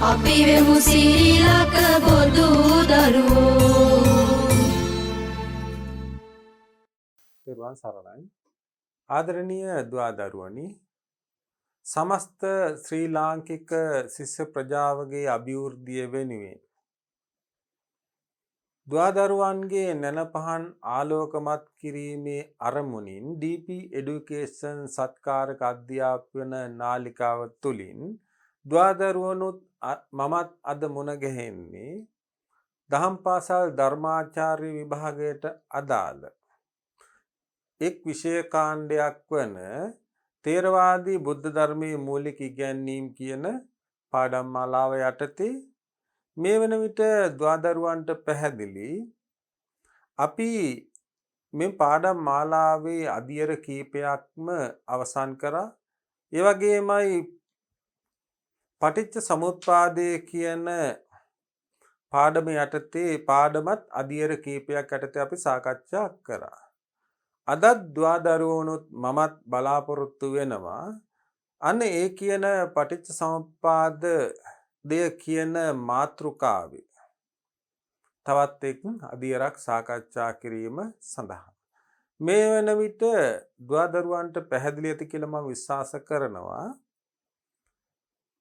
අපි වෙමු සීලක බොදු දරුවෝ. තෙරුවන් සරණයි. ආදරණීය දුවදරුවනි, සමස්ත ශ්‍රී ලාංකික ශිෂ්‍ය ප්‍රජාවගේ අභිවෘද්ධිය වෙනුවෙන් දුවදරුවන්ගේ නැනපහන් ආලෝකමත් කිරීමේ අරමුණින් DP Education සත්කාරක අධ්‍යාපන නාලිකාව තුළින් දුවදරුවනුත් මමත් අද මුණ ගැහෙන්නේ දහම් පාසල් ධර්මාචාර්ය විභාගයට අදාළ එක් විෂය කාණ්ඩයක් වන තේරවාදී බුද්ධ ධර්මයේ මූලික ඉගැන්වීම් කියන පාඩම් මාලාව යටතේ මේ වන විට දුවදරුවන්ට පැහැදිලි අපි මේ පාඩම් මාලාවේ අදියර කීපයක්ම අවසන් කරා. ඒ වගේමයි පටිච්ච සමුප්පාදය කියන පාඩම යටතේ පාඩමත් අදියර කීපයක් යටතේ අපි සාකච්ඡා කරා. අදත් දුවදරුවනුත් මමත් බලාපොරොත්තු වෙනවා අන්න ඒ කියන පටිච්ච සමුප්පාද දෙය කියන මාතෘකාවේ තවත් එක් අදියරක් සාකච්ඡා කිරීම සඳහා මේ වන විට දුවදරුවන්ට පැහැදිලි ඇති කියලා මම විශ්වාස කරනවා.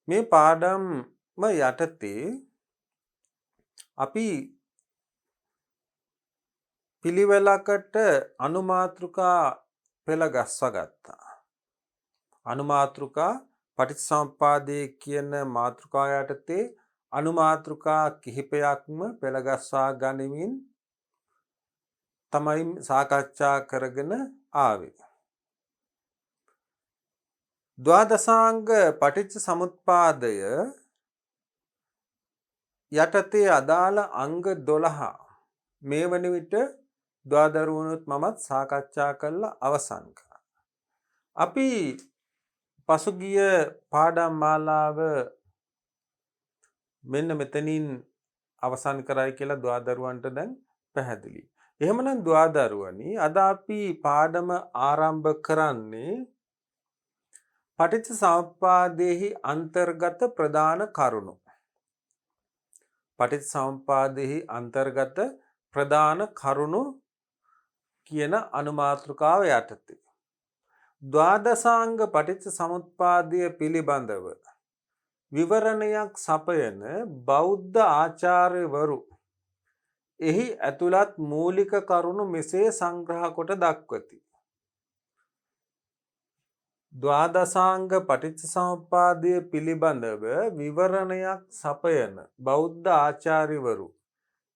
මේ පාඩම යටතේ අපි පිළිවෙලකට අනුමාතෘකා පෙළ ගස්වා ගත්තා. අනුමාතෘකා පටිච්චසමුප්පාදයේ කියන මාතෘකාව යටතේ අනුමාතෘකා කිහිපයක්ම පෙළ ගස්වා ගනිමින් තමයි සාකච්ඡා කරගෙන ආවේ. ද්වාදසාංග පටිච්චසමුප්පාදය යටතේ අදාළ අංග 12 මේ වන විට දුවදරුවනුත් මමත් සාකච්ඡා කරලා අවසන් කරා. අපි පසුගිය පාඩම් මාලාව මෙන්න මෙතනින් අවසන් කරයි කියලා දුවදරුවන්ට දැන් පැහැදිලි. එහෙමනම් දුවදරුවනි අද අපි පාඩම ආරම්භ කරන්නේ පටිච්ච සමුප්පාදයේහි අන්තර්ගත ප්‍රධාන කරුණු. පටිච්ච සමුප්පාදයේහි අන්තර්ගත ප්‍රධාන කරුණු කියන අනුමාතෘකාව යටතේ ද්වාදසාංග පටිච්ච සමුප්පාදය පිළිබඳව විවරණයක් සපයන බෞද්ධ ආචාර්යවරු එහි ඇතුළත් මූලික කරුණු මෙසේ සංග්‍රහ කොට දක්වති. ද්වාදසාංග පටිච්ච සමුප්පාදය පිළිබඳව විවරණයක් සපයන බෞද්ධ ආචාර්යවරු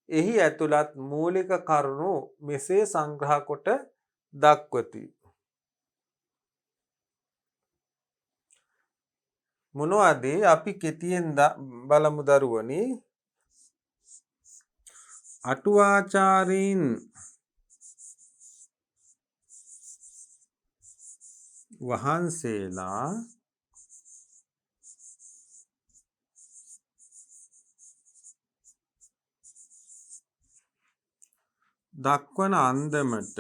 එහි ඇතුළත් මූලික කරුණු මෙසේ සංග්‍රහ කොට දක්වති. මොනවද අපි කෙටියෙන් බලමු දරුවනි. අටුවාචාරීන් වහන්සේලා දක්වන අන්දමට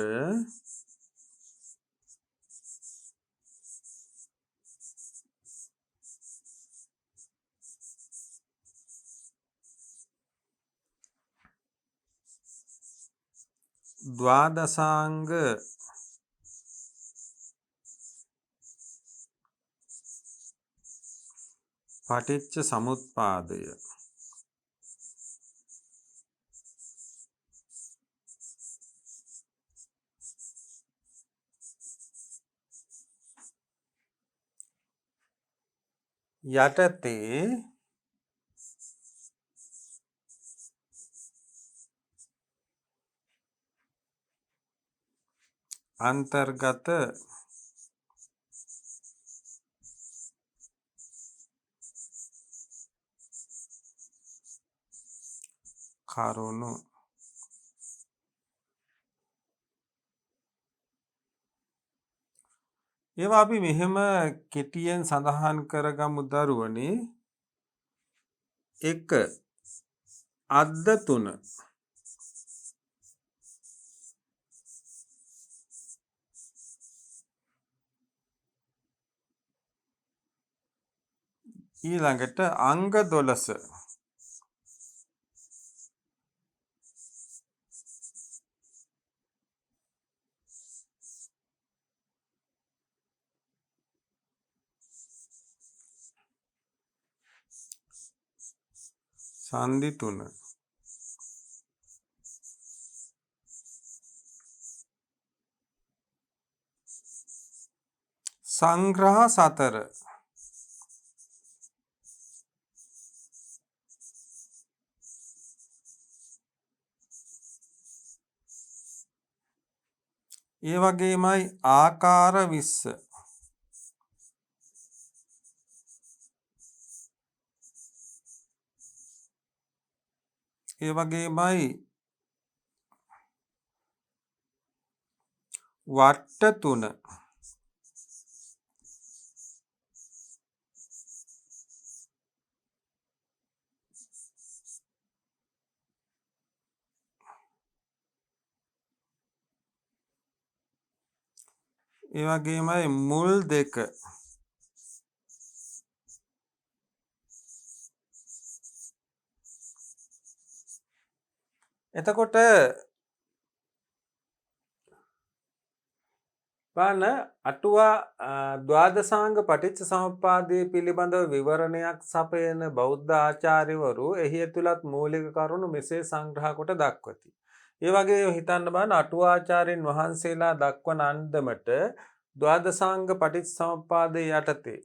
ද්වාදසාංග පටිච්ච සමුප්පාදය යටතේ අන්තර්ගත කරුණු ඒවා අපි මෙහෙම කෙටියෙන් සඳහන් කරගමු දරුවනේ. 1. අද්ද 3 ඊළඟට අංග 12 සංදි 3 සංග්‍රහ 4 ඒ වගේමයි ආකාර 20 ඒ වගේමයි වට්ට 3 ඒ වගේමයි මුල් 2 එතකොට බලන්න අටුවා ද්වාදසාංග පටිච්ච සමුප්පාදය පිළිබඳව විවරණයක් සපයන බෞද්ධ ආචාර්යවරු එහි ඇතුළත් මූලික කරුණු මෙසේ සංග්‍රහ කොට දක්වති. ඒ වගේ හිතන්න බලන්න අටුවාචාර්යන් වහන්සේලා දක්වන අන්දමට ද්වාදසාංග පටිච්ච සමුප්පාදයේ යටතේ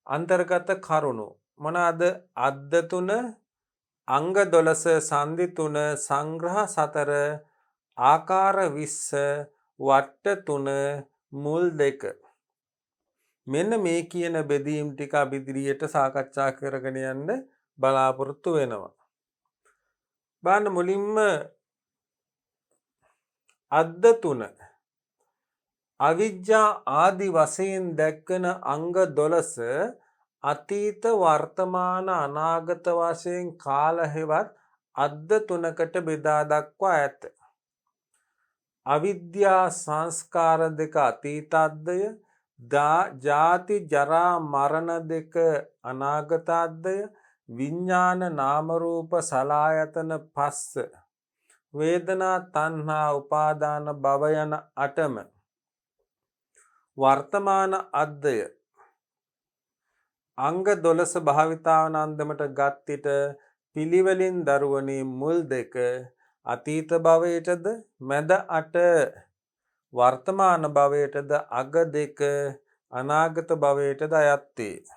අන්තර්ගත කරුණු මොනවාද? අද්ද 3 අංග 12 සංදි 3 සංග්‍රහ 4 ආකාර 20 වට්ට 3 මුල් 2 මෙන්න මේ කියන බෙදීම් ටික අපි ඉදිරියට සාකච්ඡා කරගෙන යන්න බලාපොරොත්තු වෙනවා. බලන්න මුලින්ම අද්ද 3 අවිජ්ජා ආදි වශයෙන් දැක්කන අංග 12 අතීත වර්තමාන අනාගත වශයෙන් කාල හෙවත් අද්ද 3කට බෙදා දක්වා ඇත. අවිද්‍යා සංස්කාර දෙක අතීත අද්දය, ජාති ජරා මරණ දෙක අනාගත අද්දය, විඥාන නාම රූප සලආයතන පස්ස වේදනා තණ්හා උපාදාන භව යන 8ම වර්තමාන අද්දය අංග 12 භාවිතාවන අන්දමට ගත් විට පිළිවෙලින් දරුවනේ මුල් 2 අතීත භවයටද මැද 8 වර්තමාන භවයටද අග 2 අනාගත භවයටද අයත් වේ.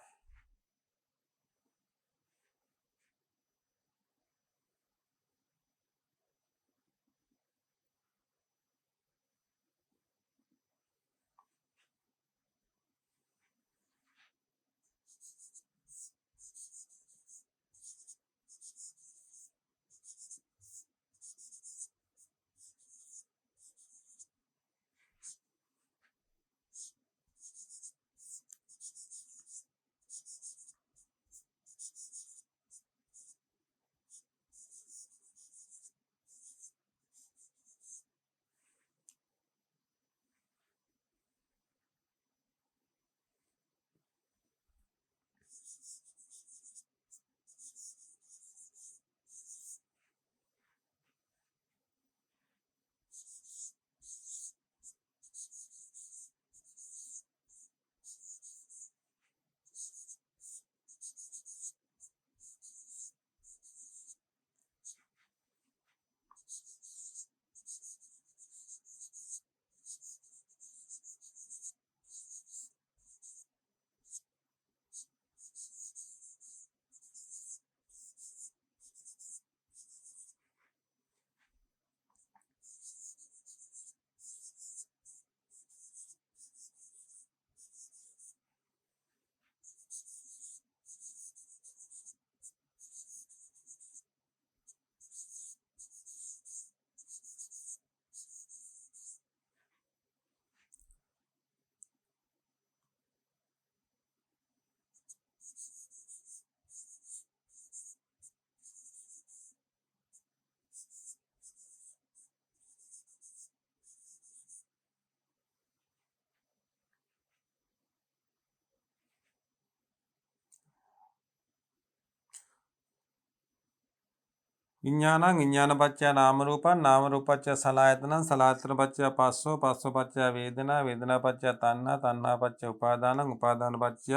විඥානං විඥානපච්චය නාම රූපං නාම රූපච්චය සලආයතනං සලආයතනපච්චය පස්සෝ පස්සෝපච්චය වේදනා වේදනාපච්චය තණ්හා තණ්හාපච්චය උපාදානං උපාදානපච්චය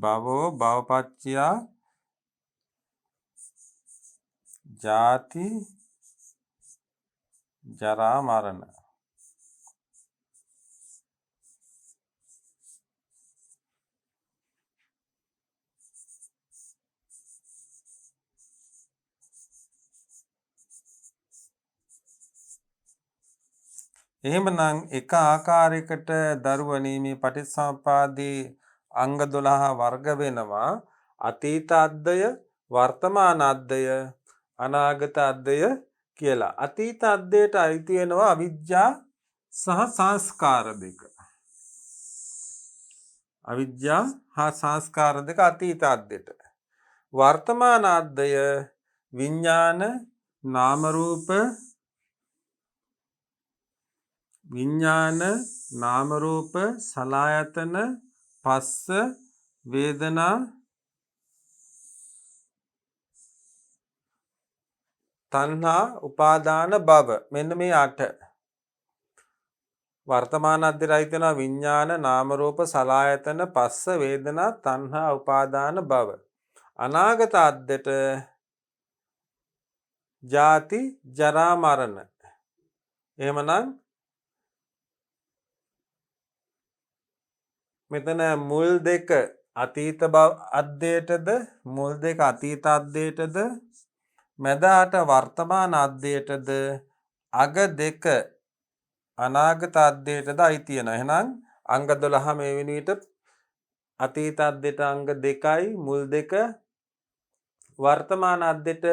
භවෝ භවපච්චය ජාති ජරා මරණ. එහෙමනම් එක ආකාරයකට දරුවනේ මේ පටිච්චසමුප්පාදේ අංග 12 වර්ග වෙනවා. අතීත අද්දය, වර්තමාන අද්දය, අනාගත අද්දය කියලා. අතීත අද්දයට අයිති වෙනවා අවිජ්ජා සහ සංස්කාර දෙක. අවිජ්ජා හා සංස්කාර දෙක අතීත අද්දයට. වර්තමාන අද්දය විඥාන නාම රූප විඥාන නාම රූප සලආයතන පස්ස වේදනා තණ්හා උපාදාන භව මෙන්න මේ 8 වර්තමාන අධ්‍යයනය කරන විඥාන නාම රූප සලආයතන පස්ස වේදනා තණ්හා උපාදාන භව අනාගත අද්දට ජාති ජරා මරණ. එහෙමනම් මෙතන මුල් දෙක අතීත අද්දයටද මුල් දෙක අතීත අද්දයටද මැදට වර්තමාන අද්දයටද අග දෙක අනාගත අද්දයටද අයිති වෙනවා. එහෙනම් අංග 12 මේ වෙන විට අතීත අද්දයට අංග 2යි මුල් දෙක වර්තමාන අද්දයට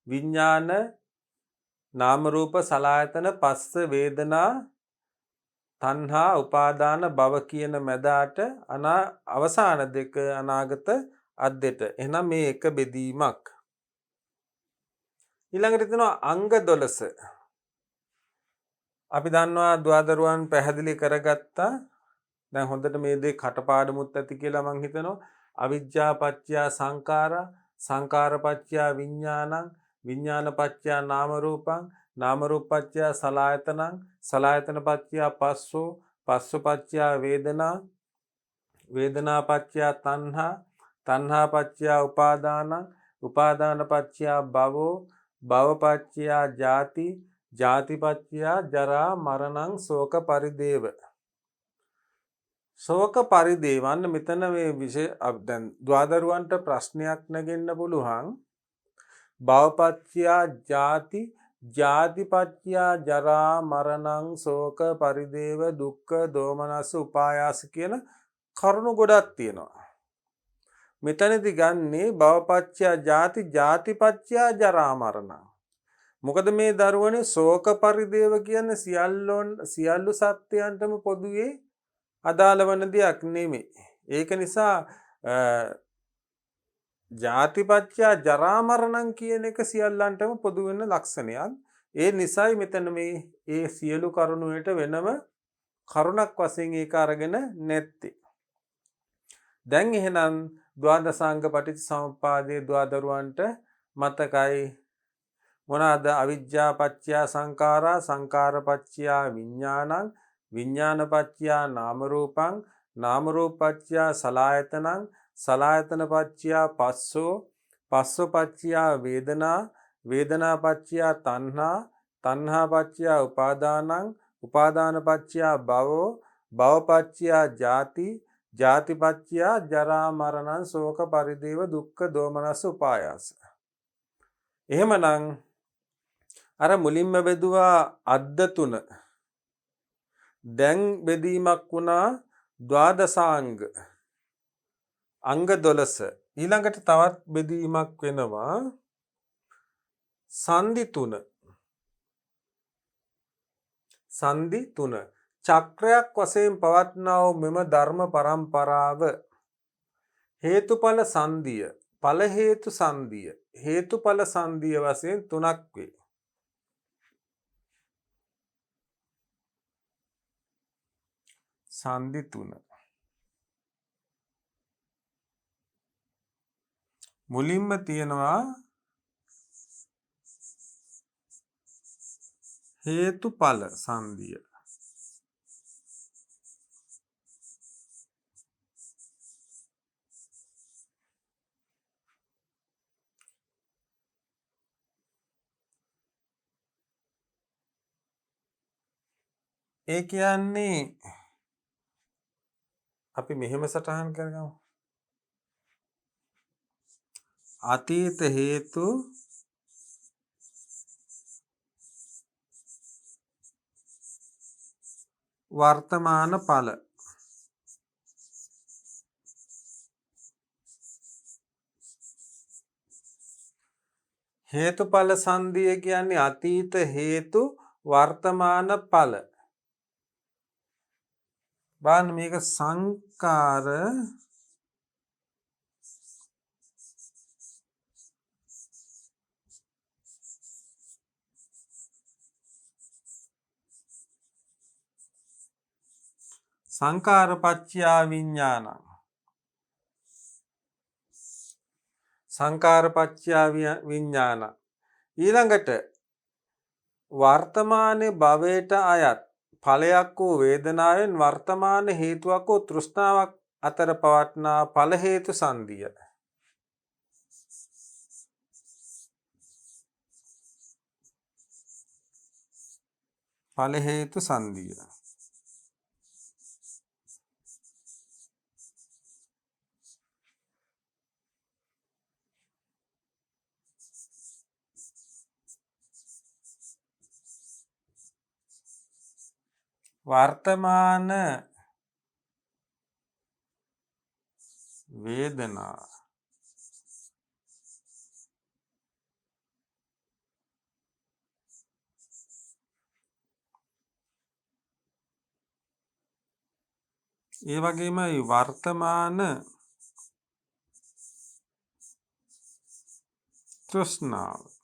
විඥාන නාම රූප සලආයතන පස්ස වේදනා තණ්හා උපාදාන භව කියන මැදට අවසාන දෙක අනාගත අද්දයට. එහෙනම් මේ එක බෙදීමක්. ඊළඟට තියෙනවා අංග 12. අපි දන්නවා දුවදරුවන් පැහැදිලි කරගත්තා. දැන් හොඳට මේ දේ කටපාඩමුත් ඇති කියලා මං හිතනවා. අවිජ්ජා පත්‍ය සංඛාරා සංඛාර පත්‍ය විඥානං විඥාන පත්‍ය නාම රූපං නාම රූපපත්‍ය සලආයතනං සලආයතන පත්‍ය පස්සෝ පස්සෝ පත්‍ය වේදනා වේදනා පත්‍ය තණ්හා තණ්හා පත්‍ය උපාදානං උපාදාන පත්‍ය භවෝ භව පත්‍ය ජාති ජාති පත්‍ය ජරා මරණං ශෝක පරිදේව. ශෝක පරිදේවන්න මෙතන මේ විශේෂ දැන් ද්වාදරුවන්ට ප්‍රශ්නයක් නැගෙන්න පුළුවන්. භවපත්‍ය ජාති ජාතිපත්‍ය ජරා මරණං ශෝක පරිදේව දුක්ඛ දෝමනස්ස උපායාස කියන කරුණු ගොඩක් තියෙනවා. මෙතනදී ගන්නේ භවපත්‍ය ජාති ජාතිපත්‍ය ජරා මරණ. මොකද මේ දරුවනේ ශෝක පරිදේව කියන්නේ සියලු සත්‍යයන්ටම පොදුවේ අදාළ වන දෙයක් නෙමෙයි. ඒක නිසා ජාතිපත්‍ය ජරා මරණං කියන එක සියල්ලන්ටම පොදු වෙන ලක්ෂණයක්. ඒ නිසායි මෙතන මේ සියලු කරුණු වලට වෙනම කරුණක් වශයෙන් ඒක අරගෙන නැත්තේ. දැන් එහෙනම් ද්වාදසාංග පටිච්චසමුප්පාදයේ ද්වාදරුවන්ට මතකයි මොනවාද? අවිජ්ජා පත්‍ය සංඛාරා සංඛාර පත්‍ය විඥානං විඥාන පත්‍ය නාම රූපං නාම රූපපත්‍ය සලආයතනං සලආයතන පත්‍ය පස්සෝ පස්සෝ පත්‍ය වේදනා වේදනා පත්‍ය තණ්හා තණ්හා පත්‍ය උපාදානං උපාදාන පත්‍ය භවෝ භව පත්‍ය ජාති ජාති පත්‍ය ජරා මරණං ශෝක පරිදේව දුක්ඛ දෝමනස්ස උපායාස. එහෙමනම් අර මුලින්ම බෙදුවා අද්ද තුන දැන් බෙදීමක් වුණා ද්වාදසාංග අංග 12. ඊළඟට තවත් බෙදීමක් වෙනවා සංදි 3. සංදි 3 චක්‍රයක් වශයෙන් පවත්නා වූ මෙම ධර්ම පරම්පරාව හේතුඵල සංදිය ඵල හේතු සංදිය හේතුඵල සංදිය වශයෙන් තුනක් වේ. සංදි 3 මුලින්ම තියෙනවා හේතුඵල සංදිය. ඒ කියන්නේ අපි මෙහෙම සටහන් කරගමු. අතීත හේතු වර්තමාන ඵල. හේතුඵල සංදිය කියන්නේ අතීත හේතු වර්තමාන ඵල. බලන්න මේක සංකාර සංකාරපච්චයා විඥානං. සංකාරපච්චයා විඥාන. ඊළඟට වර්තමානයේ භවයට අයත් ඵලයක් වූ වේදනාවෙන් වර්තමාන හේතුවක් වූ තෘෂ්ණාවක් අතර පවත්නා ඵල හේතු සංදිය. ඵල හේතු සංදිය. වර්තමාන වේදනා ඒ වගේමයි වර්තමාන තෘෂ්ණාව.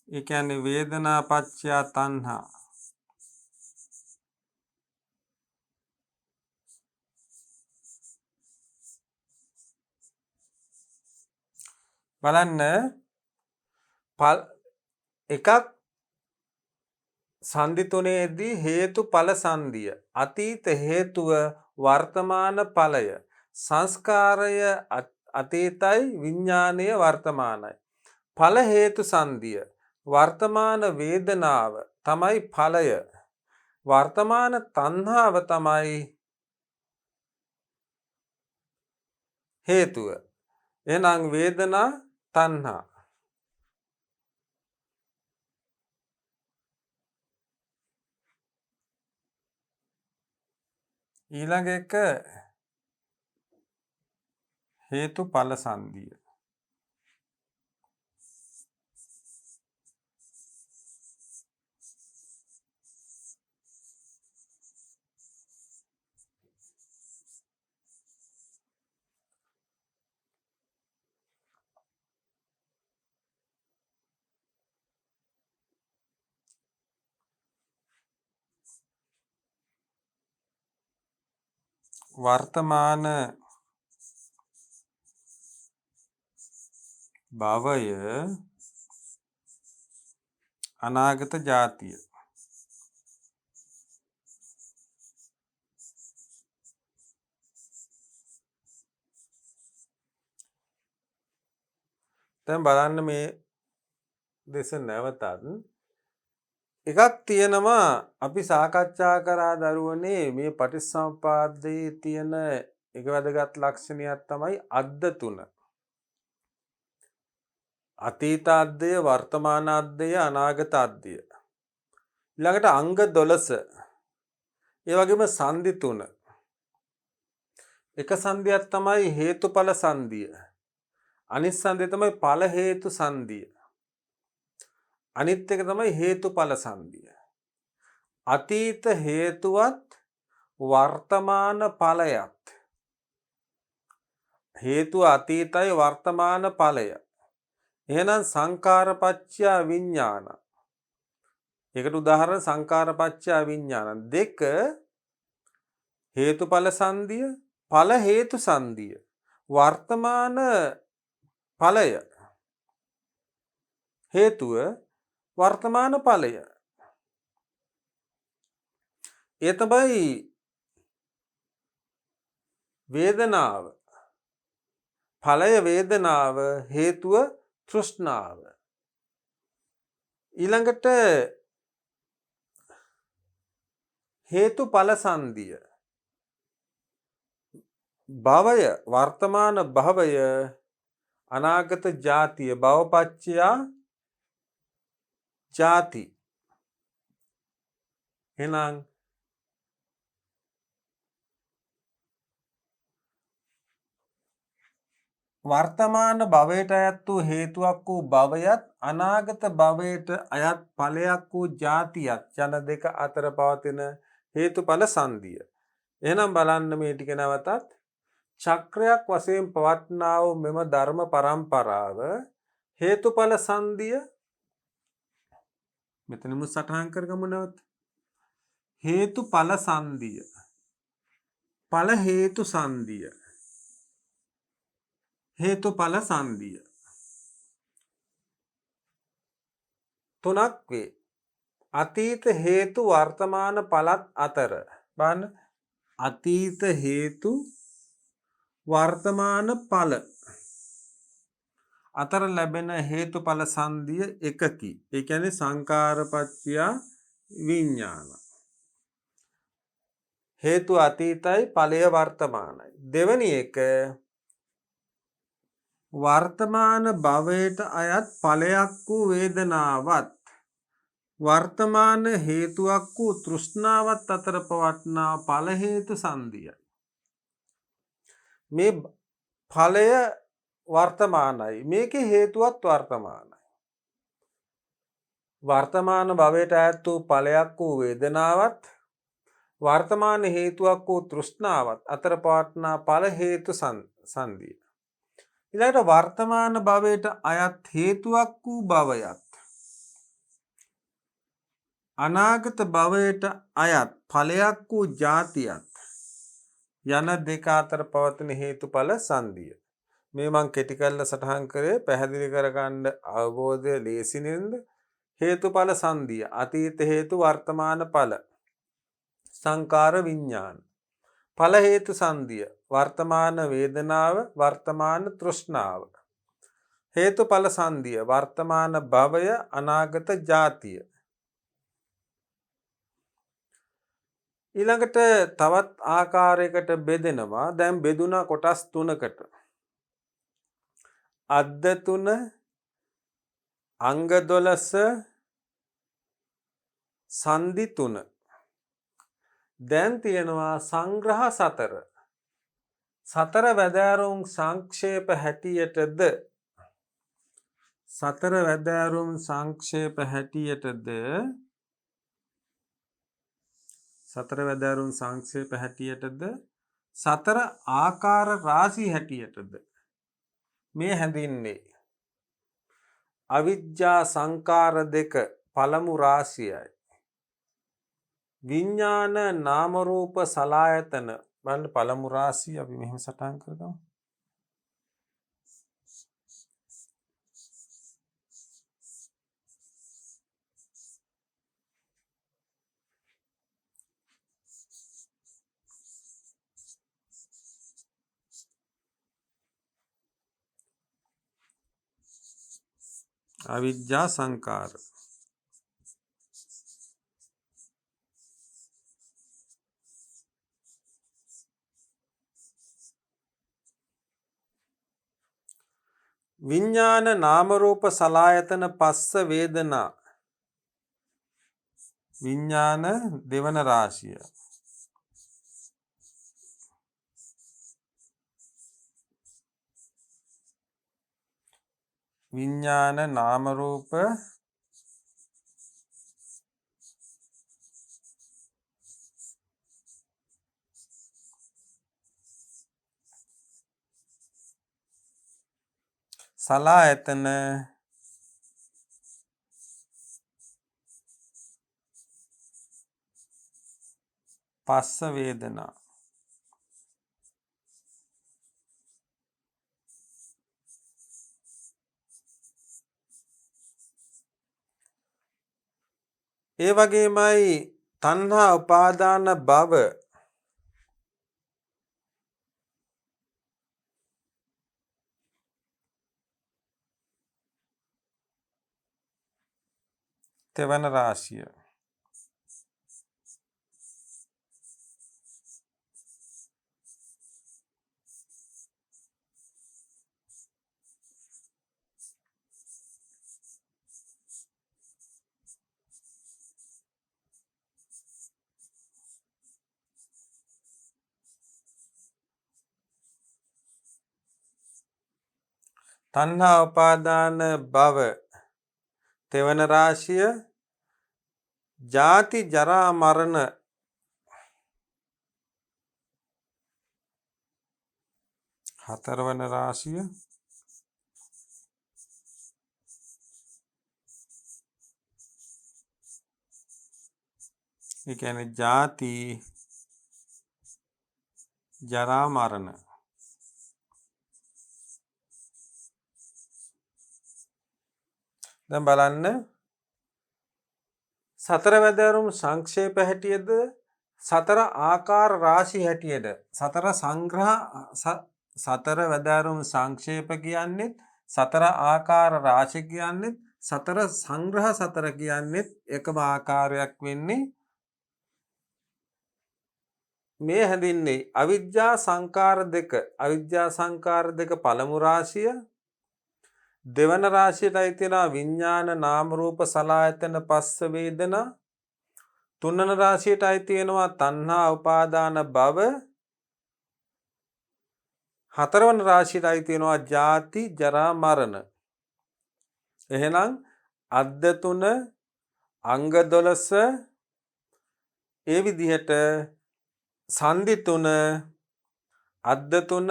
ඒ කියන්නේ වේදනා පච්චය තණ්හා. බලන්න එකක් සංදි තුනේදී හේතුඵල සංදිය. අතීත හේතුව වර්තමාන ඵලය. සංස්කාරය අතීතයි විඥානය වර්තමානයි. ඵල හේතු සංදිය. වර්තමාන වේදනාව තමයි ඵලය. වර්තමාන තණ්හාව තමයි හේතුව. එහෙනම් වේදනා තණ්හා. ඊළඟ එක හේතුඵල සංදිය. වර්තමාන භවය අනාගත ජාතිය. දැන් බලන්න මේ දෙස නැවතත් එකක් තියෙනවා අපි සාකච්ඡා කරා දරුවනේ මේ පටිච්චසමුපාදයේ තියෙන එක වැදගත් ලක්ෂණයක් තමයි අද්ද තුන. අතීත අද්දය, වර්තමාන අද්දය, අනාගත අද්දය. ඊළඟට අංග 12. ඒ වගේම සංදි තුන. එක සංදියක් තමයි හේතුඵල සංදිය. අනිත් සංදිය තමයි ඵල හේතු සංදිය. අනිත් එක තමයි හේතුඵල සංදිය. අතීත හේතුවත් වර්තමාන ඵලයත්. හේතුව අතීතයි වර්තමාන ඵලය. එහෙනම් සංකාරපච්චය විඥාන. ඒකට උදාහරණ සංකාරපච්චය විඥාන. දෙක හේතුඵල සංදිය, ඵල හේතු සංදිය. වර්තමාන ඵලය හේතුව වර්තමාන ඵලය. ඒ තමයි වේදනාව. ඵලය වේදනාව, හේතුව තෘෂ්ණාව. ඊළඟට හේතුඵල සංදිය. භවය වර්තමාන භවය, අනාගත ජාතිය. භවපච්චයා ජාති. එහෙනම් වර්තමාන භවයට අයත් වූ හේතුවක් වූ භවයත්, අනාගත භවයට අයත් ඵලයක් වූ ජාතියත් යන දෙක අතර පවතින හේතුඵල සංදිය. එහෙනම් බලන්න මේ ටික නැවතත්. චක්‍රයක් වශයෙන් පවත්නා වූ මෙම ධර්ම පරම්පරාව හේතුඵල සංදිය. මෙතනම සටහන් කරගමු නැවත. හේතුඵල සංදිය, ඵල හේතු සංදිය, හේතුඵල සංදිය තුනක් වේ. අතීත හේතු වර්තමාන ඵලත් අතර බලන්න, අතීත හේතු වර්තමාන ඵල අතර ලැබෙන හේතුඵල සංදිය එකකි. ඒ කියන්නේ සංකාරපච්චය විඥාන. හේතු අතීතයි, ඵලය වර්තමානයි. දෙවැනි එක වර්තමාන භවයට අයත් ඵලයක් වූ වේදනාවත්, වර්තමාන හේතුවක් වූ තෘෂ්ණාවත් අතර පවත්නා ඵල හේතු සංදියයි. මේ ඵලය වර්තමානයි, මේකේ හේතුවත් වර්තමානයි. වර්තමාන භවයට අයත් වූ ඵලයක් වූ වේදනාවත්, වර්තමාන හේතුවක් වූ තෘෂ්ණාවත් අතර පවත්නා ඵල හේතු සංදිය. ඊළඟට වර්තමාන භවයට අයත් හේතුවක් වූ භවයත්, අනාගත භවයට අයත් ඵලයක් වූ ජාතියත් යන දෙක අතර පවතින හේතුඵල සංදිය. මේ මං කෙටි කරලා සටහන් කරේ පැහැදිලි කරගන්න අවබෝධය ලේසි නේද? හේතුඵල සංදිය අතීත හේතු වර්තමාන ඵල සංකාර විඥාන. ඵල හේතු සංදිය වර්තමාන වේදනාව, වර්තමාන තෘෂ්ණාව. හේතුඵල සංදිය වර්තමාන භවය, අනාගත ජාතිය. ඊළඟට තවත් ආකාරයකට බෙදෙනවා. දැන් බෙදුනා කොටස් තුනකට. අද්ද 3, අංග 12, සංදි 3. දැන් තියෙනවා සංග්‍රහ 4. 4 වැදෑරුම් සංක්ෂේප හැටියටද 4 වැදෑරුම් සංක්ෂේප හැටියටද 4 වැදෑරුම් සංක්ෂේප හැටියටද 4 ආකාර රාශි හැටියටද මේ හැඳින්වේ. අවිජ්ජා සංකාර 2 පළමු රාශියයි. විඥාන නාම රූප සලආයතන බලන්න පළමු රාශිය අපි මෙහෙම සටහන් කරගමු. අවිජ්ජා සංකාර. විඥාන නාම රූප සලආයතන පස්ස වේදනා. විඥාන දෙවන රාශිය. විඥාන නාම රූප සලආයතන පස්ස වේදනා. ඒ වගේමයි තණ්හා උපාදාන භව තෙවන රාශිය. තණ්හා උපාදාන භව තෙවන රාශිය ජාති ජරා මරණ හතරවන රාශිය ඒ කියන්නේ ජාති ජරා මරණ. දැන් බලන්න සතර වැදෑරුම් සංක්ෂේප හැටියද සතර ආකාර රාශි හැටියද සතර සංග්‍රහ සතර වැදෑරුම් සංක්ෂේප කියන්නේත් සතර ආකාර රාශි කියන්නේත් සතර සංග්‍රහ සතර කියන්නේත් එකම ආකාරයක් වෙන්නේ මේ හැඳින්නේ අවිද්‍යා සංකාර දෙක පළමු රාශිය දෙවන රාශියටයි තියෙනවා විඥාන නාම රූප සලආයතන පස්ස වේදනා තුන්වන රාශියටයි තියෙනවා තණ්හා උපාදාන භව හතරවන රාශියටයි තියෙනවා ජාති ජරා මරණ. එහෙනම් අද්ද තුන අංග 12 ඒ විදිහට සංදි තුන අද්ද තුන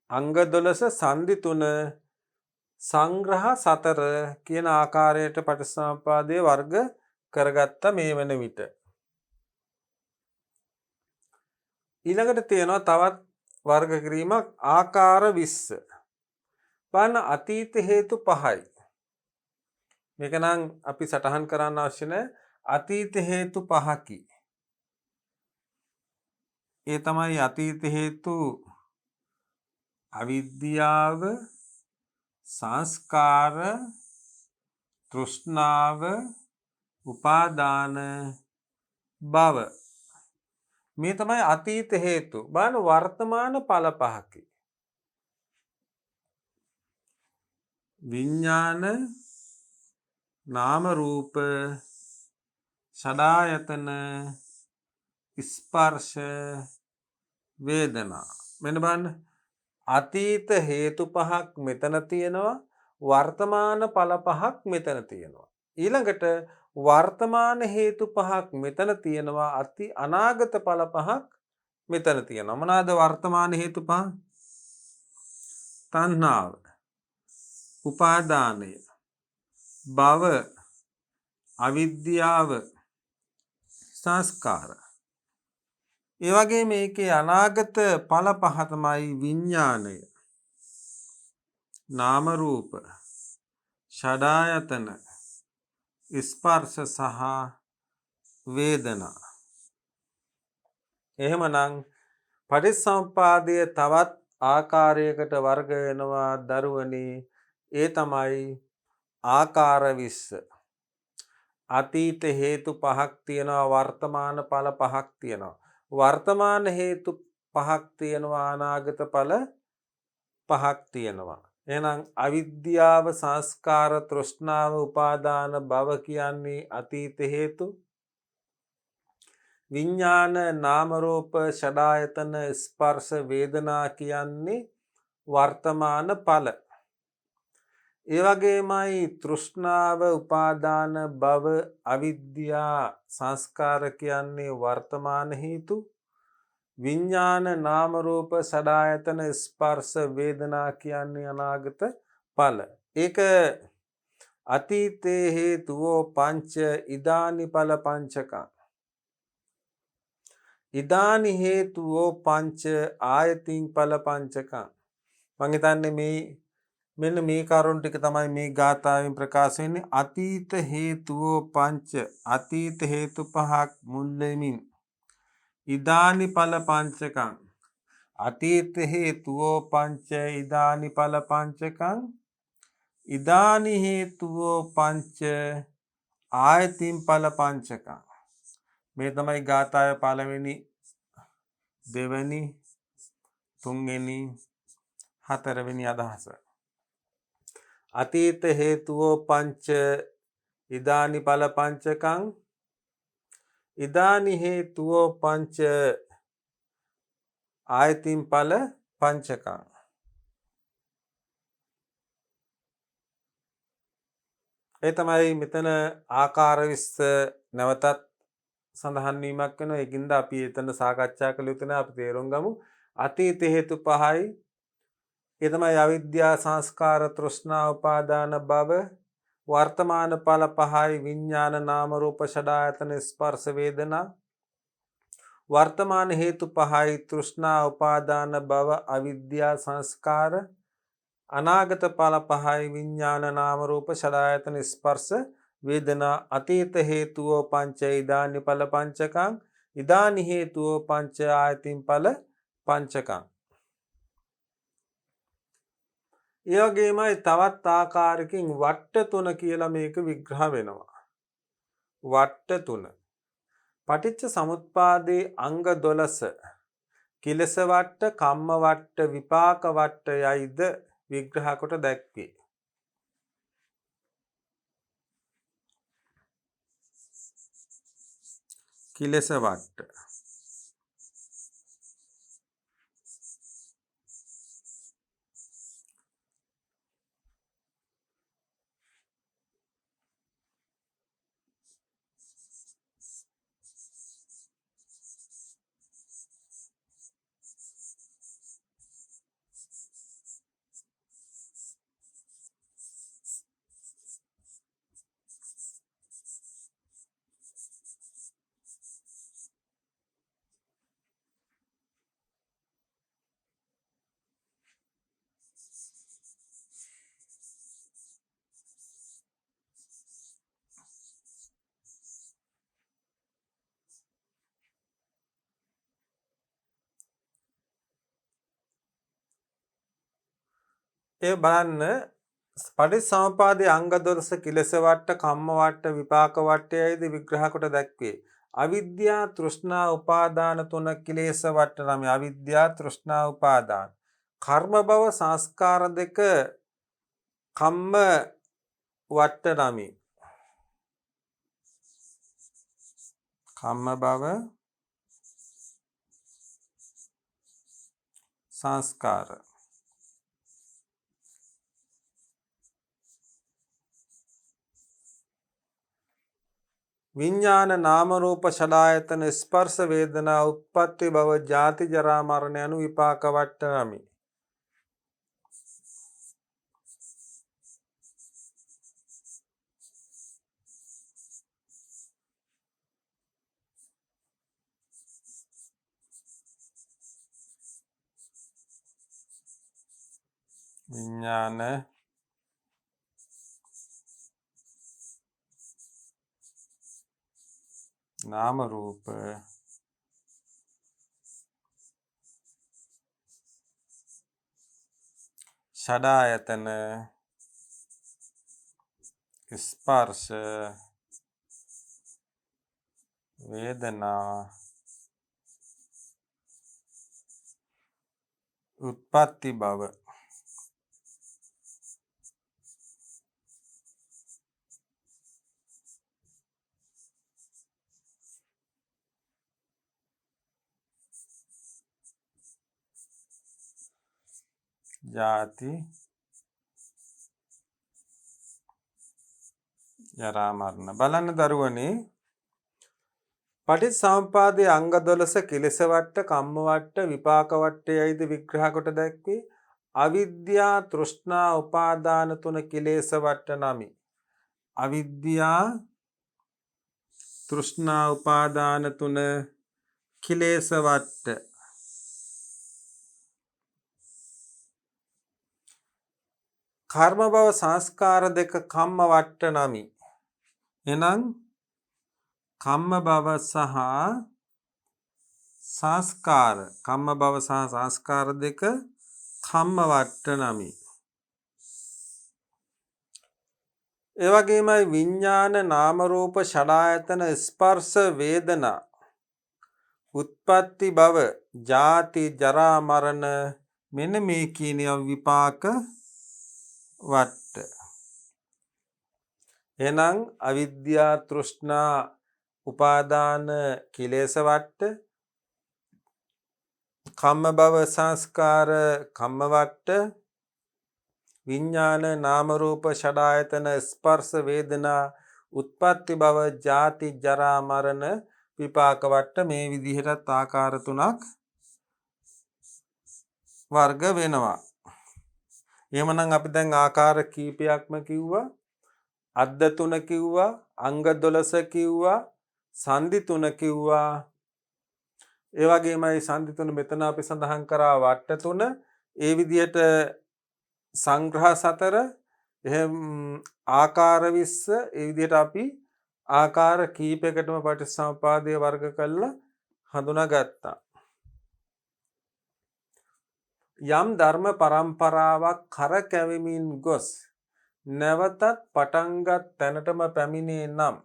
අංග 12 සංදි තුන සංග්‍රහ සතර කියන ආකාරයට පටිච්චසමුප්පාදයේ වර්ග කරගත්ත මේ වෙන විට. ඊළඟට තියෙනවා තවත් වර්ග කිරීමක් ආකාර 20. බලන්න අතීත හේතු 5යි. මේක නම් අපි සටහන් කරන්න අවශ්‍ය නැහැ. අතීත හේතු 5කි. ඒ තමයි අතීත හේතු අවිද්‍යාව සංස්කාර තෘෂ්ණාව උපාදාන භව. මේ තමයි අතීත හේතු. බලන්න වර්තමාන ඵල පහකි. විඥාන නාම රූප ෂඩායතන ස්පර්ශ වේදනා. මෙන්න බලන්න අතීත හේතු පහක් මෙතන තියෙනවා වර්තමාන ඵල පහක් මෙතන තියෙනවා. ඊළඟට වර්තමාන හේතු පහක් මෙතන තියෙනවා අනාගත ඵල පහක් මෙතන තියෙනවා. මොනවාද වර්තමාන හේතු පහ? තණ්හාව උපාදානය භව අවිද්‍යාව සංස්කාර. ඒ වගේ මේකේ අනාගත ඵල පහ තමයි විඥාණය නාම රූප ෂඩායතන ස්පර්ශ සහ වේදනා. එහෙමනම් පටිච්චසමුප්පාදයේ තවත් ආකාරයකට වර්ග වෙනවා දරුවනි. ඒ තමයි ආකාර 20. අතීත හේතු පහක් තියෙනවා වර්තමාන ඵල පහක් තියෙනවා. වර්තමාන හේතු පහක් තියෙනවා අනාගත ඵල පහක් තියෙනවා. එහෙනම් අවිද්‍යාව සංස්කාර තෘෂ්ණාව උපාදාන භව කියන්නේ අතීත හේතු. විඥාන නාම රූප ෂඩායතන ස්පර්ශ වේදනා කියන්නේ වර්තමාන ඵල. ඒ වගේමයි තෘෂ්ණාව උපාදාන භව අවිද්‍යා සංස්කාර කියන්නේ වර්තමාන හේතු. විඥාන නාම රූප ෂඩායතන ස්පර්ශ වේදනා කියන්නේ අනාගත ඵල. ඒක අතීතේ හේතුෝ පංච ඉදානි ඵල පංචක. ඉදානි හේතුවෝ පංච ආයතින් ඵල පංචකං. මං හිතන්නේ මේ මෙන්න මේ කරුණ ටික තමයි මේ ගාථාවෙන් ප්‍රකාශ වෙන්නේ. අතීත හේතුවෝ පංච අතීත හේතු පහක් මුල් වෙමින් ඉදානි ඵල පංචකං. අතීත හේතුවෝ පංච ඉදානි ඵල පංචකං. ඉදානි හේතුවෝ පංච ආයතින් ඵල පංචකං. මේ තමයි ගාථාවේ පළවෙනි දෙවෙනි තුන්වෙනි හතරවෙනි අදහස. අතීත හේතුවෝ පංච ඉදානි ඵල පංචකං. ඉදානි හේතුවෝ පංච ආයතින් ඵල පංචකං. ඒ තමයි මෙතන ආකාර 20 නැවතත් සඳහන් වීමක් වෙනවා. ඒකින්ද අපි එතන සාකච්ඡා කළ යුතු නැහැ. අපි තේරුම් ගමු. අතීත හේතු පහයි. ඒ තමයි අවිද්‍යා සංස්කාර තෘෂ්ණා උපාදාන භව. වර්තමාන ඵල පහයි විඥාන නාම රූප ෂඩායතන ස්පර්ශ වේදනා. වර්තමාන හේතු පහයි තෘෂ්ණා උපාදාන භව අවිද්‍යා සංස්කාර. අනාගත ඵල පහයි විඥාන නාම රූප ෂඩායතන ස්පර්ශ වේදනා. අතීත හේතුවෝ පංච ඉදානි ඵල පංචකං. ඉදානි හේතුවෝ පංච ආයතින් ඵල පංචකං. ඒ වගේමයි තවත් ආකාරයකින් වට්ට තුන කියලා මේක විග්‍රහ වෙනවා. වට්ට තුන. පටිච්ච සමුප්පාදේ අංග 12 කිලස වට්ට, කම්ම වට්ට, විපාක වට්ට යයිද විග්‍රහ කොට දැක්වේ. කිලස වට්ට. ඒ බලන්න පටිච්චසමුප්පාදයේ අංග 12 කිලස වට්ට, කම්ම වට්ට, විපාක වට්ටයයිද විග්‍රහ කොට දැක්වේ. අවිද්‍යා තෘෂ්ණා උපාදාන තුන කිලේශ වට්ට නම් අවිද්‍යා තෘෂ්ණා උපාදාන. කර්ම භව සංස්කාර දෙක කම්ම වට්ට නමි. කම්ම භව සංස්කාර. විඥාන නාම රූප ෂඩායතන ස්පර්ශ වේදනා උත්පත්ති භව ජාති ජරා මරණ යනු විපාක වට්ට නමි. විඥාන නාම රූප ෂඩායතන ස්පර්ශ වේදනා උත්පත්ති භව ජාති ජරා මරණ. බලන්න දරුවනේ පටිච්චසමුප්පාදයේ අංග 12 කිලස වට්ට, කම්ම වට්ට, විපාක වට්ට යයිද විග්‍රහ කොට දැක්වේ. අවිද්‍යා තෘෂ්ණා උපාදාන තුන කිලේශ වට්ට නමි. අවිද්‍යා තෘෂ්ණා උපාදාන තුන කිලේශ වට්ට. කර්ම භව සංස්කාර දෙක කම්ම වට්ට නමි. එහෙනම් කම්ම භව සහ සංස්කාර කම්ම භව සහ සංස්කාර දෙක කම්ම වට්ට නමි. ඒ වගේමයි විඥාන නාම රූප ෂඩායතන ස්පර්ශ වේදනා උත්පත්ති භව ජාති ජරා මරණ මෙන්න මේ කියන විපාක වට්ට. එහෙනම් අවිද්‍යා තෘෂ්ණා උපාදාන කිලේශ වට්ට, කම්ම භව සංස්කාර කම්ම වට්ට, විඥාන නාම රූප ෂඩායතන ස්පර්ශ වේදනා උත්පත්ති භව ජාති ජරා මරණ විපාක වට්ට මේ විදිහට ආකාර තුනක් වර්ග වෙනවා. එහෙමනම් අපි දැන් ආකාර කීපයක්ම කිව්වා. අද්ද තුන කිව්වා, අංග 12 කිව්වා, සංදි තුන කිව්වා. ඒ වගේමයි සංදි තුන මෙතන අපි සඳහන් කරා වට්ට තුන. ඒ විදිහට සංග්‍රහ 4 එහෙම ආකාර 20 ඒ විදිහට අපි ආකාර කීපයකටම පටිච්චසමුපාදයේ වර්ග කළා හඳුනාගත්තා. යම් ධර්ම පරම්පරාවක් කරකැවෙමින් ගොස් නැවතත් පටන්ගත් තැනටම පැමිණේ නම්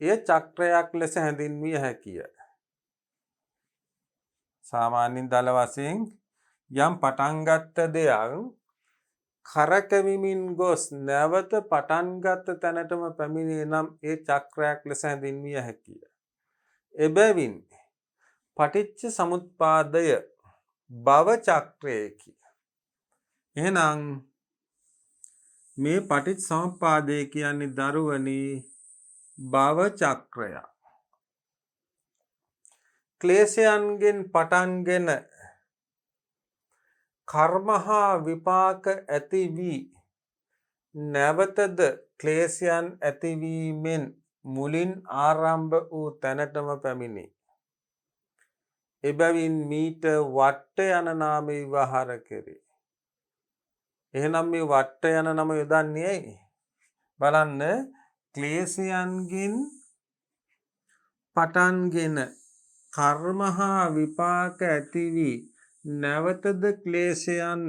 එය චක්‍රයක් ලෙස හැඳින්විය හැකිය. සාමාන්‍යයෙන් දල වශයෙන් යම් පටන්ගත් දෙයක් කරකැවෙමින් ගොස් නැවත පටන්ගත් තැනටම පැමිණේ නම් ඒ චක්‍රයක් ලෙස හැඳින්විය හැකිය. එබැවින් පටිච්ච සමුප්පාදය භව චක්‍රයකි. එහෙනම් මේ පටිච්චසමුප්පාදය කියන්නේ දරුවනි භව චක්‍රය. ක්ලේශයන්ගෙන් පටන්ගෙන කර්ම හා විපාක ඇති වී නැවතද ක්ලේශයන් ඇතිවීමෙන් මුලින් ආරම්භ වූ තැනටම පැමිණේ. එබැවින් මීට වට්ට යන නාම විවහාර කෙරේ. එහෙනම් මේ වට්ට යන නම යොදන්නේ ඇයි? බලන්න ක්ලේශයන්ගෙන් පටන්ගෙන කර්ම හා විපාක ඇති වී නැවතද ක්ලේශයන්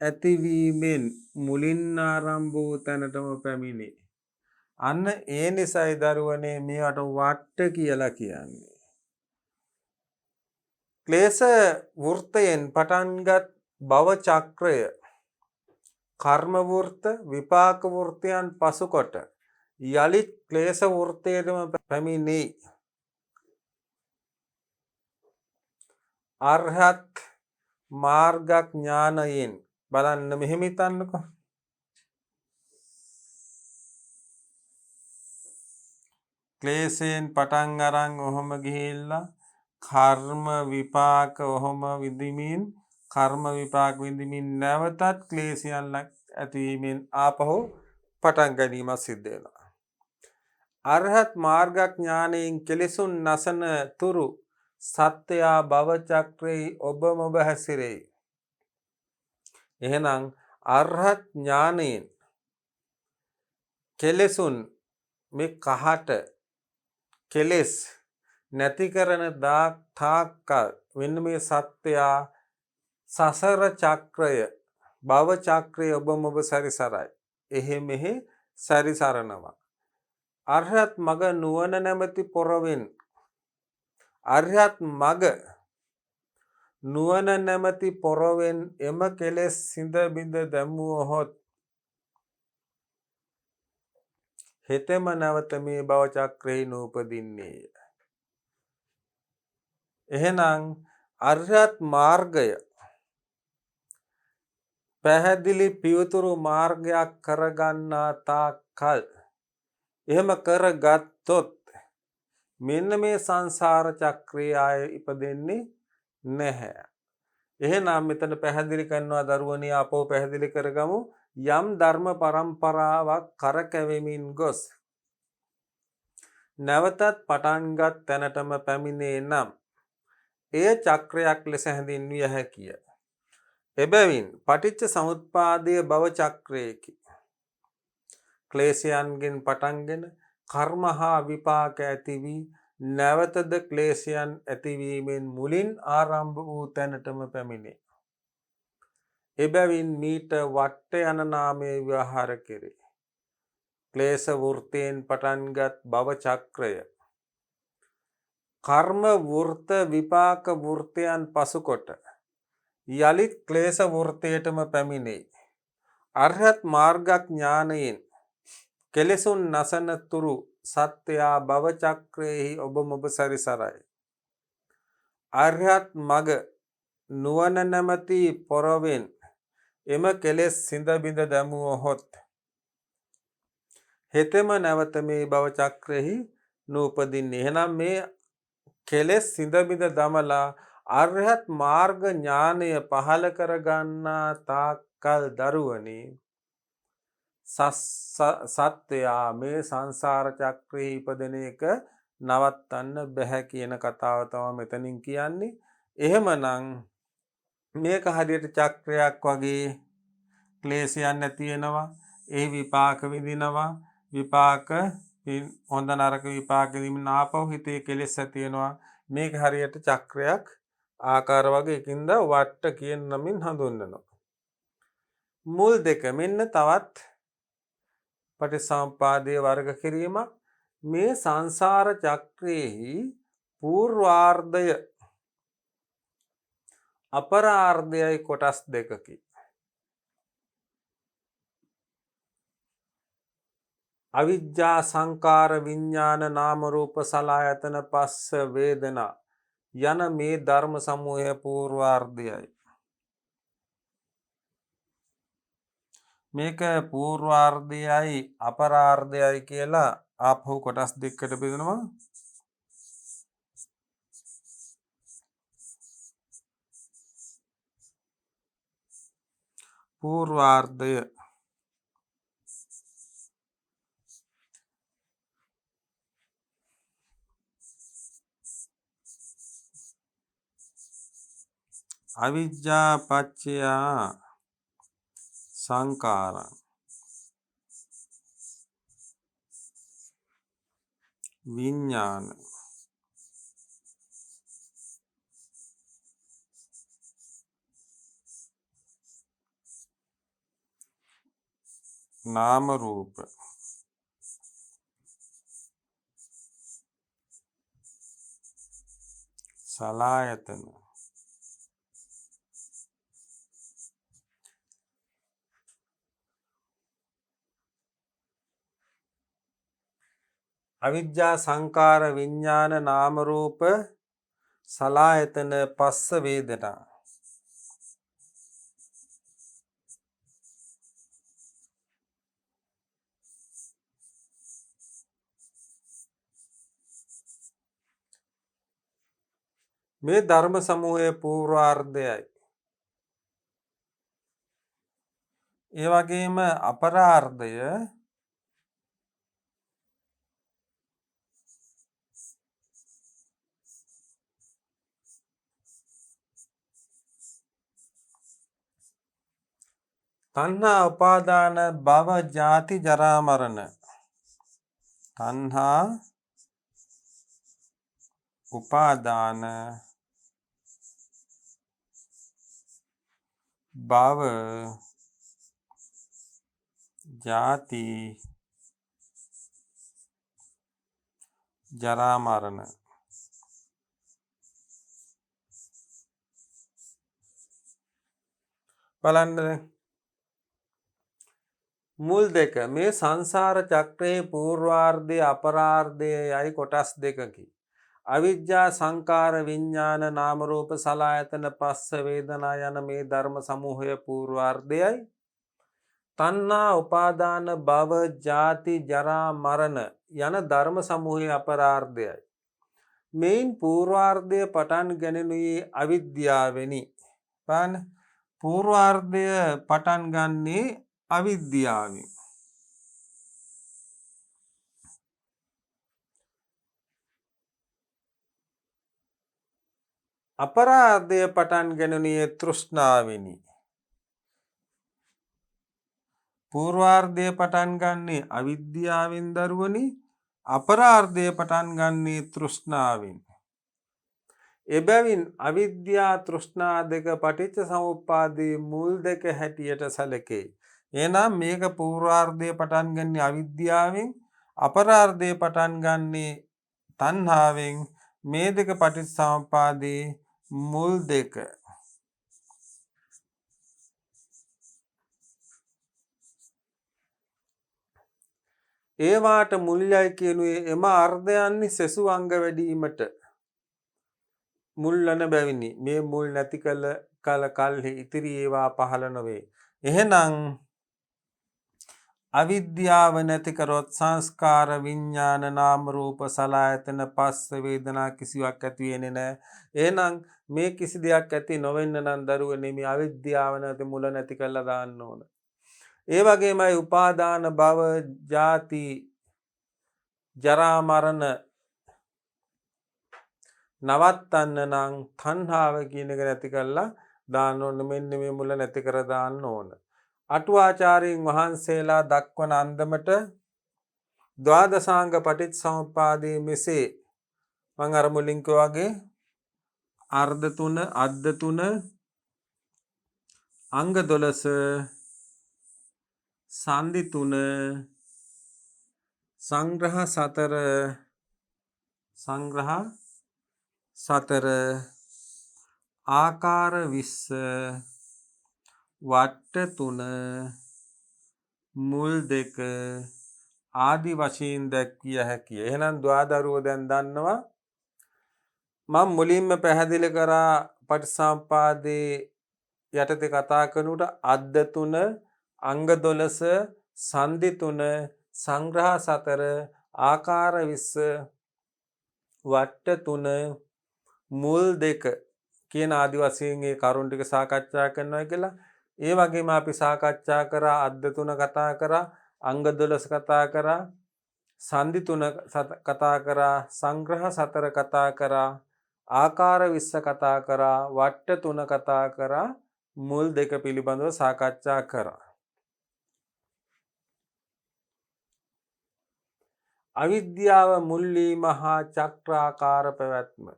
ඇතිවීමෙන් මුලින් ආරම්භ වූ තැනටම පැමිණේ. අන්න ඒ නිසයි දරුවනේ මේවට වට්ට කියලා කියන්නේ. ක්ලේශ වෘත්තයෙන් පටන්ගත් භව චක්‍රය කර්ම වෘත්ත විපාක වෘත්තයන් පසුකොට යලිත් ක්ලේශ වෘත්තයටම පැමිණේ. අරහත් මාර්ගඥානයෙන් බලන්න මෙහෙම හිතන්නකෝ. ක්ලේශයෙන් පටන් අරන් ඔහොම ගිහිල්ලා කර්ම විපාක ඔහොම විඳිමින් කර්ම විපාක විඳිමින් නැවතත් ක්ලේශයන් ඇතිවීමෙන් ආපහු පටන් ගැනීම සිද්ධ වෙනවා. අරහත් මාර්ගඥානයෙන් කෙලෙසුන් නැසන තුරු සත්‍යයා භව චක්‍රේ ඔබම ඔබ හැසිරෙයි. එහෙනම් අරහත් ඥානයෙන් කෙලෙසුන් මේ කහට කෙලෙස් නැති කරන තාක්කල් වෙන මේ සත්‍යයා සසර චක්‍රය භව චක්‍රය ඔබම ඔබ සැරිසරයි. එහෙ මෙහෙ සැරිසරනවා. අරහත් මග නුවණ නැමැති පොරවෙන් අරහත් මග නුවණ නැමැති පොරවෙන් එම කෙලෙස් සිඳ බිඳ දැමුවහොත් හෙතෙම නැවත මේ භව චක්‍රේ නූපදින්නේය. එහෙනම් අරහත් මාර්ගය පැහැදිලි පියුතුරු මාර්ගයක් කරගන්නා තාක්කල් එහෙම කරගත්තොත් මෙන්න මේ සංසාර චක්‍රයේ ආය ඉපදෙන්නේ නැහැ. එහෙනම් මෙතන පැහැදිලි කරනවා දරුවනේ අපෝ පැහැදිලි කරගමු. යම් ධර්ම පරම්පරාවක් කරකැවෙමින් ගොස් නැවතත් පටන්ගත් තැනටම පැමිණේ නම් එය චක්‍රයක් ලෙස හැඳින්විය හැකිය. එබැවින් පටිච්ච සමුප්පාදය භව චක්‍රයකි. ක්ලේශයන්ගෙන් පටන්ගෙන කර්ම හා විපාක ඇති වී නැවතද ක්ලේශයන් ඇතිවීමෙන් මුලින් ආරම්භ වූ තැනටම පැමිණේ. එබැවින් මීට වට්ට යන නාමය ව්‍යවහාර කෙරේ. ක්ලේශ වෘත්තයෙන් පටන්ගත් භව චක්‍රය කර්ම වෘත්ත විපාක වෘත්තයන් පසුකොට යළිත් ක්ලේශ වෘත්තයටම පැමිණේ. අරහත් මාර්ගඥානයෙන් කෙලෙසුන් නසන තුරු සත්‍යයා භව චක්‍රයෙහි ඔබ මොබ සැරිසරයි. අරහත් මග නුවණ නැමැති පොරවෙන් එම කෙලෙස් සිඳ බිඳ දැමුවහොත් හෙතෙම නැවත මේ භව චක්‍රයෙහි නූපදින්නේ. එහෙනම් මේ කෙලෙස් සිඳ බිඳ දමලා අරහත් මාර්ග ඥානය පහළ කර ගන්නා තාක්කල් දරුවනි සත්‍යයා මේ සංසාර චක්‍රයේ ඉපදෙන එක නවත්තන්න බැහැ කියන කතාව තමයි මෙතනින් කියන්නේ. එහෙමනම් මේක හරියට චක්‍රයක් වගේ ක්ලේශයන් නැති වෙනවා. ඒ විපාක විඳිනවා. විපාක හොඳ නරක විපාක විඳින්න ආපහු හිතේ කෙලෙස් ඇති වෙනවා. මේක හරියට චක්‍රයක් ආකාර වගේ එකින්ද වට්ට කියන නමින් හඳුන්වනවා. මුල් දෙක මෙන්න තවත් පටිසම්පාදයේ වර්ග කිරීමක්. මේ සංසාර චක්‍රයේහි පූර්වාර්ධය අපරාර්ධයයි කොටස් දෙකකි. අවිජ්ජා සංකාර විඥාන නාම රූප සලආයතන පස්ස වේදනා යන මේ ධර්ම සමූහය පූර්වාර්ධයයි. මේක පූර්වාර්ධයයි අපරාර්ධයයි කියලා ආපහු කොටස් දෙකකට බෙදනවා. පූර්වාර්ධය අවිජ්ජා පච්චය සංකාරං විඥාන නාම රූප සලආයතන අවිජ්ජා සංකාර විඥාන නාම රූප සලආයතන පස්ස වේදනා මේ ධර්ම සමූහයේ පූර්වාර්ධයයි. ඒ වගේම අපරාර්ධය තණ්හා උපාදාන භව ජාති ජරා මරණ. තණ්හා උපාදාන භව ජාති ජරා මරණ. බලන්න මුල් දෙක මේ සංසාර චක්‍රයේ පූර්වාර්ධය අපරාර්ධය යයි කොටස් දෙකකි. අවිජ්ජා සංකාර විඥාන නාම රූප සලආයතන පස්ස වේදනා යන මේ ධර්ම සමූහය පූර්වාර්ධයයි. තණ්හා උපාදාන භව ජාති ජරා මරණ යන ධර්ම සමූහය අපරාර්ධයයි. මෙයින් පූර්වාර්ධය පටන් ගැනෙනුයේ අවිද්‍යාවෙනි. බලන්න පූර්වාර්ධය පටන් ගන්නේ අවිද්‍යාවෙන්. අපරාධය පටන් ගැනුණේ තෘෂ්ණාවෙනි. පූර්වාර්ධය පටන් ගන්නේ අවිද්‍යාවෙන් දරුවනි. අපරාර්ධය පටන් ගන්නේ තෘෂ්ණාවෙන්. එබැවින් අවිද්‍යා තෘෂ්ණා දෙක පටිච්ච සමුප්පාදයේ මුල් දෙක හැටියට සැලකේ. එහෙනම් මේක පූර්වාර්ධය පටන් ගන්නේ අවිද්‍යාවෙන්, අපරාර්ධය පටන් ගන්නේ තණ්හාවෙන්. මේ දෙක පටිච්ච සමුප්පාදයේ මුල් දෙක. ඒවාට මුල්යයි කියනුවේ එම අර්ධයන්හි සෙසු අංග වැඩීමට මුල් වන බැවිනි. මේ මුල් නැති කලෙහි ඉතිරි ඒවා පහළ නොවේ. එහෙනම් අවිද්‍යාව නැති කරොත් සංස්කාර විඥාන නාම රූප සලආයතන පස්ස වේදනා කිසිවක් ඇති වෙන්නේ නැහැ. එහෙනම් මේ කිසි දෙයක් ඇති නොවෙන්න නම් දරුවනේ මේ අවිද්‍යාව නැති මුල නැති කරලා දාන්න ඕන. ඒ වගේමයි උපාදාන භව ජාති ජරා මරණ නවත්තන්න නම් තණ්හාව කියන එක නැති කරලා දාන්න ඕන. මෙන්න මේ මුල නැති කර දාන්න ඕන. අටුවාචාර්යන් වහන්සේලා දක්වන අන්දමට ද්වාදසාංග පටිච්චසමුප්පාදයේ මෙසේ මම අර මුලින් වගේ අර්ධ 3 අද්ද 3 අංග 12 සංදි 3 සංග්‍රහ 4 ආකාර 20 වට්ට 3 මුල් 2 ආදි වශයෙන් දැක්විය හැකිය. එහෙනම් ද්වාදරුව දැන් දන්නවා. මම මුලින්ම පැහැදිලි කරා පටිසම්පාදේ යටතේ කතා කරනකොට අද්ද 3 අංග 12 සංදි 3 සංග්‍රහ 4 ආකාර 20 වට්ට 3 මුල් 2 කියන ආදි වශයෙන් ඒ කරුණ ටික සාකච්ඡා කරනවා කියලා. ඒ වගේම අපි සාකච්ඡා කරා අද්ද 3 කතා කරා, අංග 12 කතා කරා, සංදි 3 කතා කරා, සංග්‍රහ 4 කතා කරා, ආකාර 20 කතා කරා, වට්ට 3 කතා කරා, මුල් 2 පිළිබඳව සාකච්ඡා කරා. අවිද්‍යාව මුල් වීම හා චක්‍රාකාර පැවැත්ම.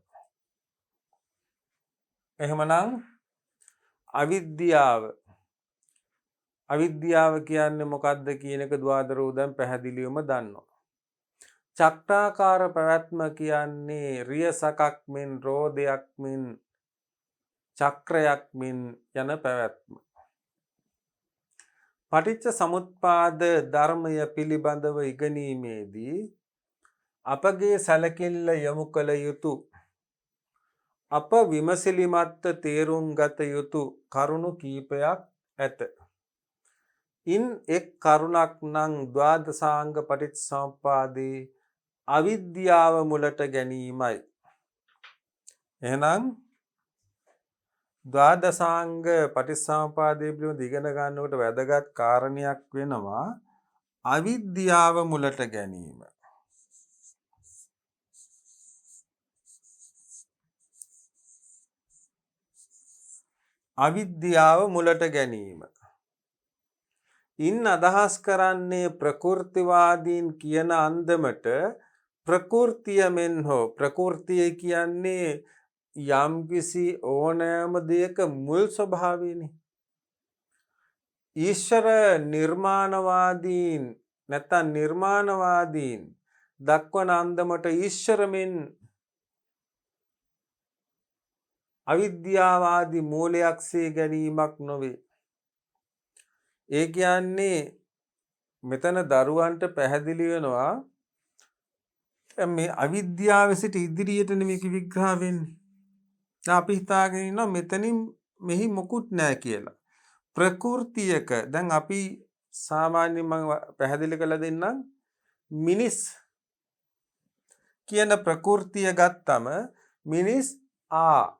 එහෙමනම් අවිද්‍යාව කියන්නේ මොකක්ද කියන එක ද්වාදරෝ දැන් පැහැදිලිවම දන්නවා. චක්‍රාකාර පැවැත්ම කියන්නේ රියසකක් මෙන්, රෝදයක් මෙන්, චක්‍රයක් මෙන් යන පැවැත්ම. පටිච්ච සමුප්පාද ධර්මය පිළිබඳව ඉගෙනීමේදී අපගේ සැලකිල්ල යොමු කළ යුතු, අප විමසිලිමත්ව තේරුම් ගත යුතු කරුණු කීපයක් ඇත. ඉන් එක් කරුණක් නම් ද්වාදසාංග පටිච්චසමුප්පාදේ අවිද්‍යාව මුලට ගැනීමයි. එහෙනම් ද්වාදසාංග පටිච්චසමුප්පාදේ පිළිබඳ ඉගෙන ගන්නකොට වැදගත් කාරණයක් වෙනවා අවිද්‍යාව මුලට ගැනීම. අවිද්‍යාව මුලට ගැනීම. ඉන් අදහස් කරන්නේ ප්‍රකෘතිවාදීන් කියන අන්දමට ප්‍රකෘතිය මෙන් හෝ, ප්‍රකෘතිය කියන්නේ යම්කිසි ඕනෑම දෙයක මුල් ස්වභාවයනේ. ඊශ්වර නිර්මාණවාදීන් නැත්නම් නිර්මාණවාදීන් දක්වන අන්දමට ඊශ්වර මෙන් අවිද්‍යාවාදී මූලයක්සේ ගැනීමක් නොවේ. ඒ කියන්නේ මෙතන දරුවන්ට පැහැදිලි වෙනවා මේ අවිද්‍යාව සිට ඉදිරියට මේක විග්‍රහ වෙන්නේ. අපි හිතාගෙන ඉන්නවා මෙතනින් මෙහි මොකුත් නැහැ කියලා. ප්‍රകൃතියක දැන් අපි සාමාන්‍යයෙන් මම පැහැදිලි කරලා දෙන්නම්. මිනිස් කියන ප්‍රകൃතිය ගත්තම මිනිසා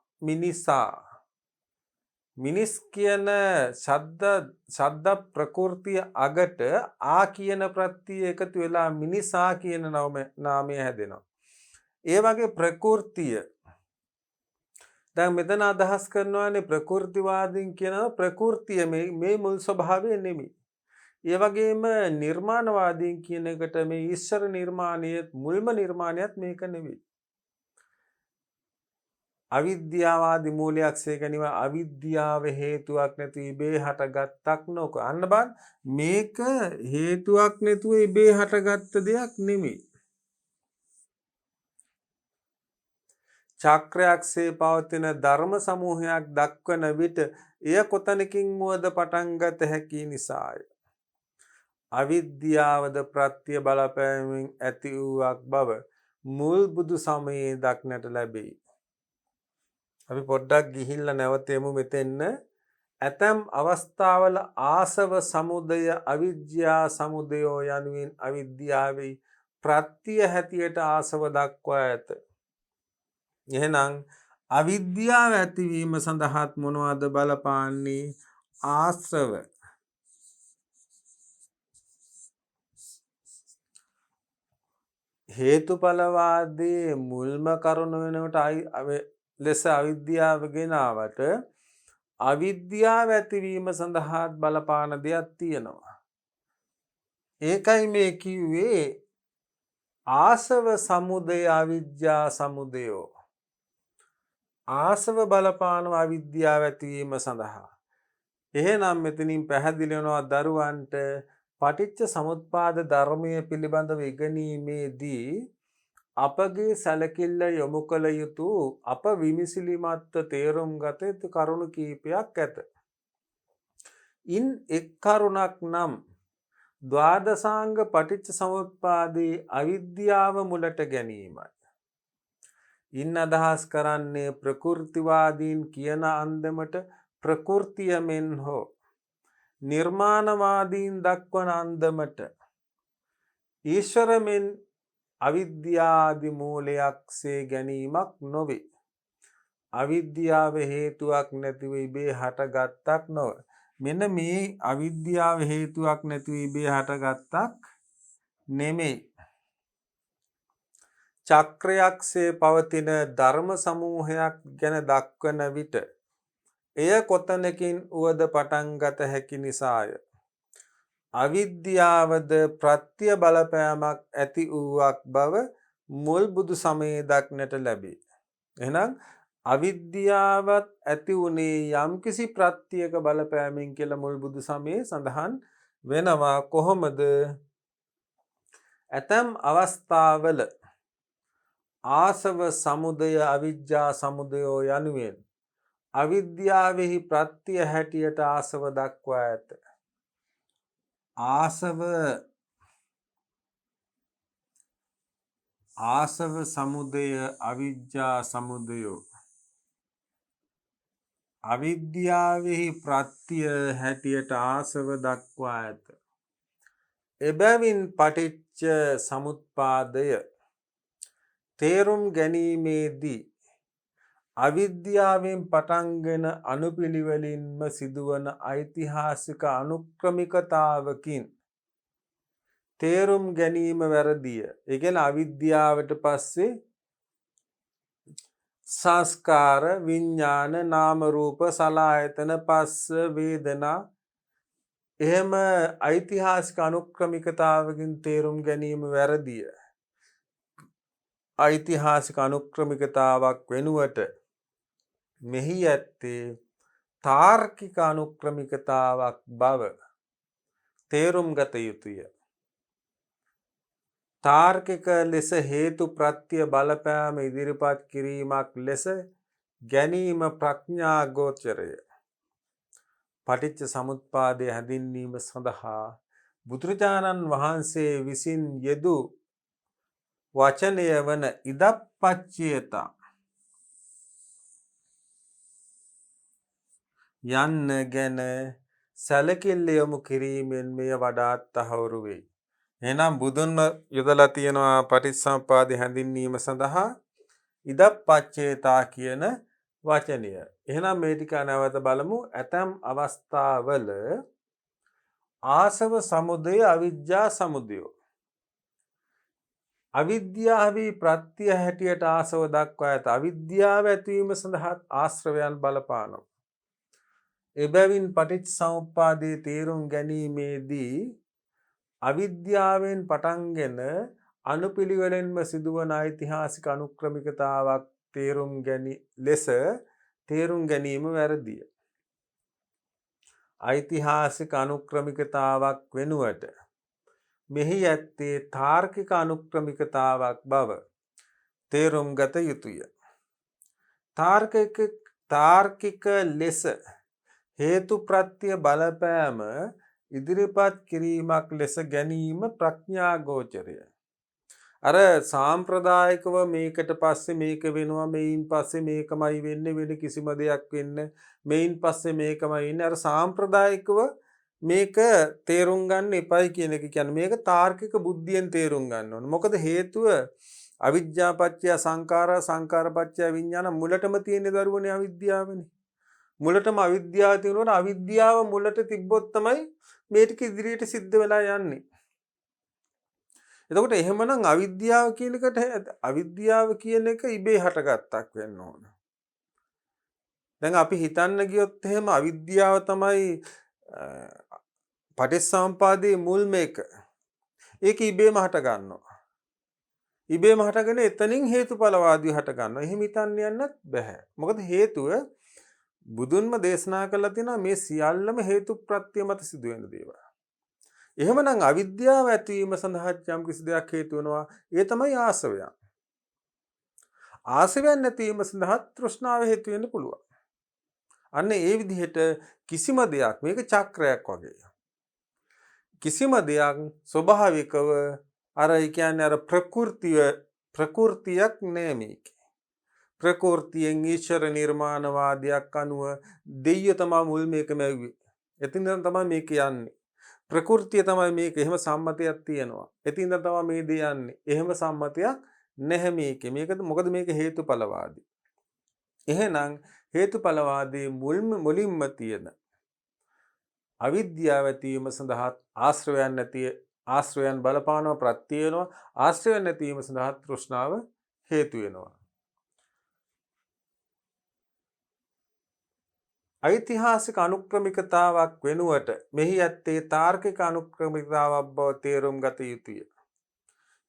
මිනිස් කියන ශබ්ද ප්‍රകൃතිය අගට ආ කියන ප්‍රත්‍යය එකතු වෙලා මිනිසා කියන නාමය හැදෙනවා. ඒ වගේ ප්‍රകൃතිය දැන් මෙතන අදහස් කරනවානේ ප්‍රකෘතිවාදීන් කියනවා ප්‍රකෘතිය මේ මුල් ස්වභාවය නෙමෙයි. ඒ වගේම නිර්මාණවාදීන් කියන එකට මේ ඊශ්වර නිර්මාණයේ මුල්ම නිර්මාණයත් මේක නෙවෙයි. අවිද්‍යාවාදී මූලයක් සේකනිව අවිද්‍යාව හේතුවක් නැතුව ඉබේ හටගත්තක් නොක. අන්න බලන්න මේක හේතුවක් නැතුව ඉබේ හටගත්ත දෙයක් නෙමෙයි. චක්‍රයක්සේ පවතින ධර්ම සමූහයක් දක්වන විට එය කොතනකින් වුවද පටන් ගත හැකි නිසාය. අවිද්‍යාවද ප්‍රත්‍ය බලපෑමෙන් ඇති වූවක් බව මුල් බුදු සමයේ දක්නට ලැබේ. අපි පොඩ්ඩක් ගිහිල්ලා නැවතෙමු මෙතෙන්න. ඇතම් අවස්ථාවල ආසව සමුදය අවිද්‍යා සමුදයෝ යනුවෙන් අවිද්‍යාවේ ප්‍රත්‍ය හැටියට ආසව දක්වා ඇත. එහෙනම් අවිද්‍යාව ඇතිවීම සඳහාත් මොනවද බලපාන්නේ? ආශ්‍රව. හේතුඵලවාදයේ මුල්ම කරුණ වෙනකොට ලෙස අවිද්‍යාව ගෙනාවට අවිද්‍යාව ඇතිවීම සඳහාත් බලපාන දෙයක් තියෙනවා. ඒකයි මේ කිව්වේ ආසව සමුදය අවිද්‍යා සමුදයෝ. ආසව බලපාන අවිද්‍යාව ඇතිවීම සඳහා. එහෙනම් මෙතනින් පැහැදිලි වෙනවා දරුවන්ට පටිච්ච සමුප්පාද ධර්මය පිළිබඳව ඉගෙනීමේදී අපගේ සැලකිල්ල යොමු කළ යුතු අප විමසිලිමත්ව තේරුම් ගත යුතු කරුණු කීපයක් ඇත. ඉන් එක් කරුණක් නම් ද්වාදසාංග පටිච්ච සමුප්පාදයේ අවිද්‍යාව මුලට ගැනීමයි. ඉන් අදහස් කරන්නේ ප්‍රකෘතිවාදීන් කියන අන්දමට ප්‍රකෘතිය මෙන් හෝ නිර්මාණවාදීන් දක්වන අන්දමට ඊශ්වර මෙන් අවිද්‍යාදි මූලයක්සේ ගැනීමක් නොවේ. අවිද්‍යාව හේතුවක් නැතිව ඉබේ හටගත්තක් නොව. මෙන්න මේ අවිද්‍යාව හේතුවක් නැතිව ඉබේ හටගත්තක් නෙමෙයි. චක්‍රයක්සේ පවතින ධර්ම සමූහයක් ගැන දක්වන විට එය කොතනකින් වුවද පටන් ගත හැකි නිසාය. අවිද්‍යාවද ප්‍රත්‍ය බලපෑමක් ඇති වූවක් බව මුල් බුදු සමයේ දක්නට ලැබේ. එහෙනම් අවිද්‍යාවත් ඇති වුණේ යම්කිසි ප්‍රත්‍යයක බලපෑමෙන් කියලා මුල් බුදු සමයේ සඳහන් වෙනවා. කොහොමද? ඇතම් අවස්ථාවල ආසව සමුදය අවිජ්ජා සමුදයෝ යනුවෙන් අවිද්‍යාවෙහි ප්‍රත්‍ය හැටියට ආසව දක්වා ඇත. ආසව සමුදය අවිජ්ජා සමුදයෝ අවිද්‍යාවෙහි ප්‍රත්‍ය හැටියට ආසව දක්වා ඇත. එබැවින් පටිච්ච සමුප්පාදය තේරුම් ගැනීමේදී අවිද්‍යාවෙන් පටන්ගෙන අනුපිළිවෙලින්ම සිදුවන ඓතිහාසික අනුක්‍රමිකතාවකින් තේරුම් ගැනීම වැරදිය. ඒ කියන්නේ අවිද්‍යාවට පස්සේ සංස්කාර විඥාන නාම රූප සලආයතන පස්ස වේදනා එහෙම ඓතිහාසික අනුක්‍රමිකතාවකින් තේරුම් ගැනීම වැරදිය. ඓතිහාසික අනුක්‍රමිකතාවක් වෙනුවට මෙහි ඇත්තේ තාර්කික අනුක්‍රමිකතාවක් බව තේරුම් ගත යුතුය. තාර්කික ලෙස හේතු ප්‍රත්‍ය බලපෑම ඉදිරිපත් කිරීමක් ලෙස ගැනීම ප්‍රඥා ගෝචරය. පටිච්ච සමුප්පාදය හැඳින්වීම සඳහා බුදුරජාණන් වහන්සේ විසින් යෙදූ වචනය වන ඉදප්පච්චයතා යන්න ගැන සැලකිල්ල යොමු කිරීමෙන් මෙය වඩාත් තහවුරු වෙයි. එහෙනම් බුදුන්ම යොදලා තියෙනවා පටිච්චසමුප්පාදය හැඳින්වීම සඳහා ඉදප්පච්චයතා කියන වචනය. එහෙනම් මේ ටික නැවත බලමු. ඇතම් අවස්ථාවල ආසව සමුදය අවිජ්ජා සමුදයෝ අවිද්‍යාවී ප්‍රත්‍ය හැටියට ආසව දක්වා ඇත. අවිද්‍යාව ඇතිවීම සඳහා ආශ්‍රවයන් බලපානවා. එබැවින් පටිච්චසමුප්පාදයේ තේරුම් ගැනීමේදී අවිද්‍යාවෙන් පටන්ගෙන අනුපිළිවෙලින්ම සිදුවන ඓතිහාසික අනුක්‍රමිකතාවක් ලෙස තේරුම් ගැනීම වැරදිය. ඓතිහාසික අනුක්‍රමිකතාවක් වෙනුවට මෙහි ඇත්තේ තාර්කික අනුක්‍රමිකතාවක් බව තේරුම් ගත යුතුය. තාර්කික ලෙස හේතු ප්‍රත්‍ය බලපෑම ඉදිරිපත් කිරීමක් ලෙස ගැනීම ප්‍රඥා ගෝචරය. අර සාම්ප්‍රදායිකව මේකට පස්සේ මේක වෙනවා, මේයින් පස්සේ මේකමයි වෙන්නේ, වෙන කිසිම දෙයක් වෙන්නේ, මේයින් පස්සේ මේකමයි ඉන්නේ. අර සාම්ප්‍රදායිකව මේක තේරුම් ගන්න එපයි කියන එක කියන්නේ මේක තාර්කික බුද්ධියෙන් තේරුම් ගන්න ඕනේ. මොකද හේතුව අවිජ්ජා පත්‍ය සංඛාරා, සංඛාර පත්‍ය විඥාන මුලටම තියෙන දරුවනේ අවිද්‍යාවනේ. මුලටම අවිද්‍යාව තියෙනකොට අවිද්‍යාව මුලට තිබ්බොත් තමයි මේ ටික ඉදිරියට සිද්ධ වෙලා යන්නේ. එතකොට එහෙමනම් අවිද්‍යාව කියන එක ඉබේ හටගත්තක් වෙන්න ඕන. දැන් අපි හිතන්න ගියොත් එහෙම අවිද්‍යාව තමයි පටිච්චසමුප්පාදයේ මුල්ම එක. ඒක ඉබේම හට ගන්නවා. ඉබේම හටගෙන එතනින් හේතුඵලවාදී හට ගන්නවා. එහෙම හිතන්න යන්නත් බෑ. මොකද හේතුව බුදුන්ම දේශනා කළා තියෙනවා මේ සියල්ලම හේතු ප්‍රත්‍ය මත සිදුවෙන දේවල්. එහෙමනම් අවිද්‍යාව ඇතිවීම සඳහා යම් කිසි දෙයක් හේතු වෙනවා. ඒ තමයි ආසවයන්. ආසවයන් නැතිවීම සඳහා තෘෂ්ණාව හේතු වෙන්න පුළුවන්. අන්න ඒ විදිහට කිසිම දෙයක් මේක චක්‍රයක් වගේ. කිසිම දෙයක් ස්වභාවිකව අර කියන්නේ අර ප්‍රකෘතියක් නෑ මේක. ප්‍රකෘතියෙන් ඊශ්වර නිර්මාණවාදයක් අනුව දෙයිය තමයි මුල් මේකම ඇව්වේ. එතින් තමයි මේක යන්නේ. ප්‍රකෘතිය තමයි මේක. එහෙම සම්මතයක් තියෙනවා. එතින් තමයි මේ දේ යන්නේ. එහෙම සම්මතයක් නැහැ මේකේ. මොකද මේක හේතුඵලවාදී. එහෙනම් හේතුඵලවාදී මුලින්ම තියෙන අවිද්‍යාව ඇතිවීම සඳහා ආශ්‍රයයන් බලපානවා, ප්‍රත්‍ය වෙනවා. ආශ්‍රයයන් නැතිවීම සඳහා තෘෂ්ණාව හේතු වෙනවා. ඓතිහාසික අනුක්‍රමිකතාවක් වෙනුවට මෙහි ඇත්තේ තාර්කික අනුක්‍රමිකතාවක් බව තේරුම් ගත යුතුය.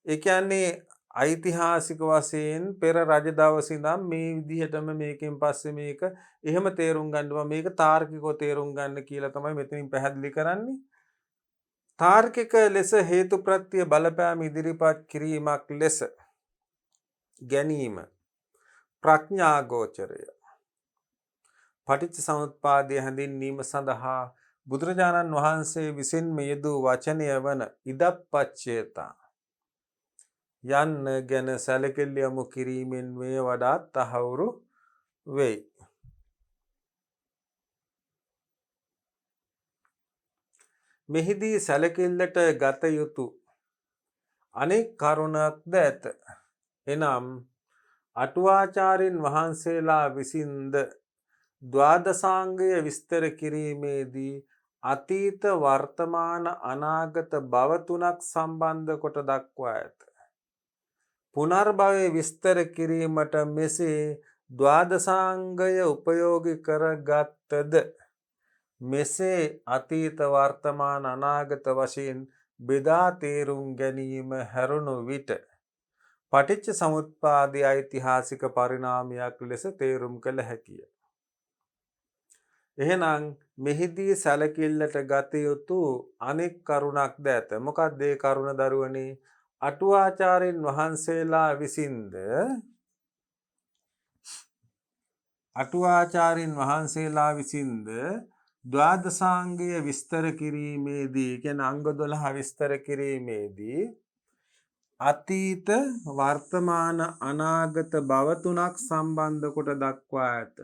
ඒ කියන්නේ ඓතිහාසික වශයෙන් පෙර රජ දවසේ ඉඳන් මේ විදිහටම මේකෙන් පස්සේ මේක එහෙම තේරුම් ගන්නවා. මේක තාර්කිකව තේරුම් ගන්න කියලා තමයි මෙතනින් පැහැදිලි කරන්නේ. තාර්කික ලෙස හේතු ප්‍රත්‍ය බලපෑම ඉදිරිපත් කිරීමක් ලෙස ගැනීම ප්‍රඥා ගෝචරය. පටිච්චසමුප්පාදය හැඳින්වීම සඳහා බුදුරජාණන් වහන්සේ විසින්ම යෙදූ වචනය වන ඉදප්පච්චේතා යන්න ගැන සැලකිලි යොමු කිරීමෙන් මේ වඩාත් තහවුරු වෙයි. මෙහිදී සැලකිල්ලට ගත යුතු අනෙක් කරුණක්ද ඇත. එනම් අටුවාචාර්යින් වහන්සේලා විසින්ද ද්වාදසාංගය විස්තර කිරීමේදී අතීත වර්තමාන අනාගත භව තුනක් සම්බන්ධ කොට දක්වා ඇත. පුනර්භවය විස්තර කිරීමට මෙසේ ද්වාදසාංගය උපයෝගී කරගත්තද මෙසේ අතීත වර්තමාන අනාගත වශයෙන් බෙදා තේරුම් ගැනීම හැරුණු විට පටිච්ච සමුප්පාදයේ ඓතිහාසික පරිණාමයක් ලෙස තේරුම් කළ හැකිය. එහෙනම් මෙහිදී සැලකිල්ලට ගත යුතු අනෙක් කරුණක්ද ඇත. මොකක්ද ඒ කරුණ දරුවනේ? අටුවාචාර්යින් වහන්සේලා විසින්ද ද්වාදසාංගය විස්තර කිරීමේදී කියන අංග 12 විස්තර කිරීමේදී අතීත වර්තමාන අනාගත භව තුනක් සම්බන්ධ කොට දක්වා ඇත.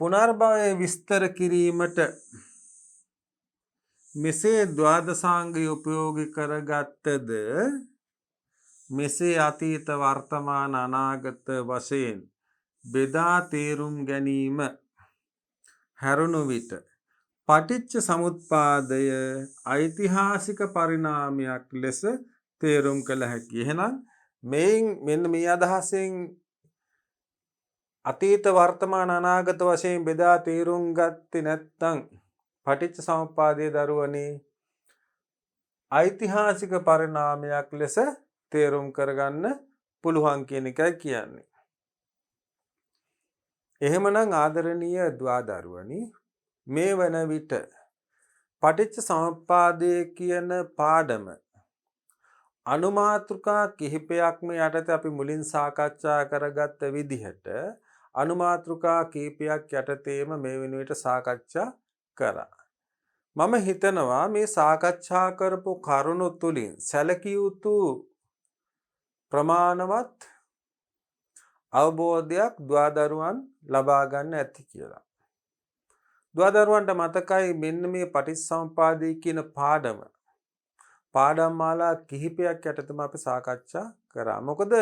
පුනර්භවය විස්තර කිරීමට මෙසේ ද්වාදසාංගය උපයෝගී කරගත්තද මෙසේ අතීත වර්තමාන අනාගත වශයෙන් බෙදා තේරුම් ගැනීම හැරුණු විට පටිච්ච සමුප්පාදය ඓතිහාසික පරිණාමයක් ලෙස තේරුම් කළ හැකියි. එහෙනම් මේන් මෙන්න මේ අදහසෙන් අතීත වර්තමාන අනාගත වශයෙන් බෙදා තේරුම් ගත්තේ නැත්නම් පටිච්ච සමුප්පාදයේ දරුවනේ ඓතිහාසික පරිණාමයක් ලෙස තේරුම් කරගන්න පුළුවන් කියන එකයි කියන්නේ. එහෙමනම් ආදරණීය දුවදරුවනි මේ වන විට පටිච්ච සමුප්පාදයේ කියන පාඩම අනුමාතෘකා කිහිපයක්ම යටතේ අපි මුලින් සාකච්ඡා කරගත්ත විදිහට අනුමාතෘකා කිහිපයක් යටතේම මේ වෙනුවට සාකච්ඡා කරා. මම හිතනවා මේ සාකච්ඡා කරපු කරුණු තුලින් සැලකිය යුතු ප්‍රමාණවත් අවබෝධයක් දුවදරුවන් ලබා ගන්න ඇති කියලා. දුවදරුවන්ට මතකයි මෙන්න මේ පටිච්චසමුපාදය කියන පාඩම් මාලා කිහිපයක් යටතේම අපි සාකච්ඡා කරා. මොකද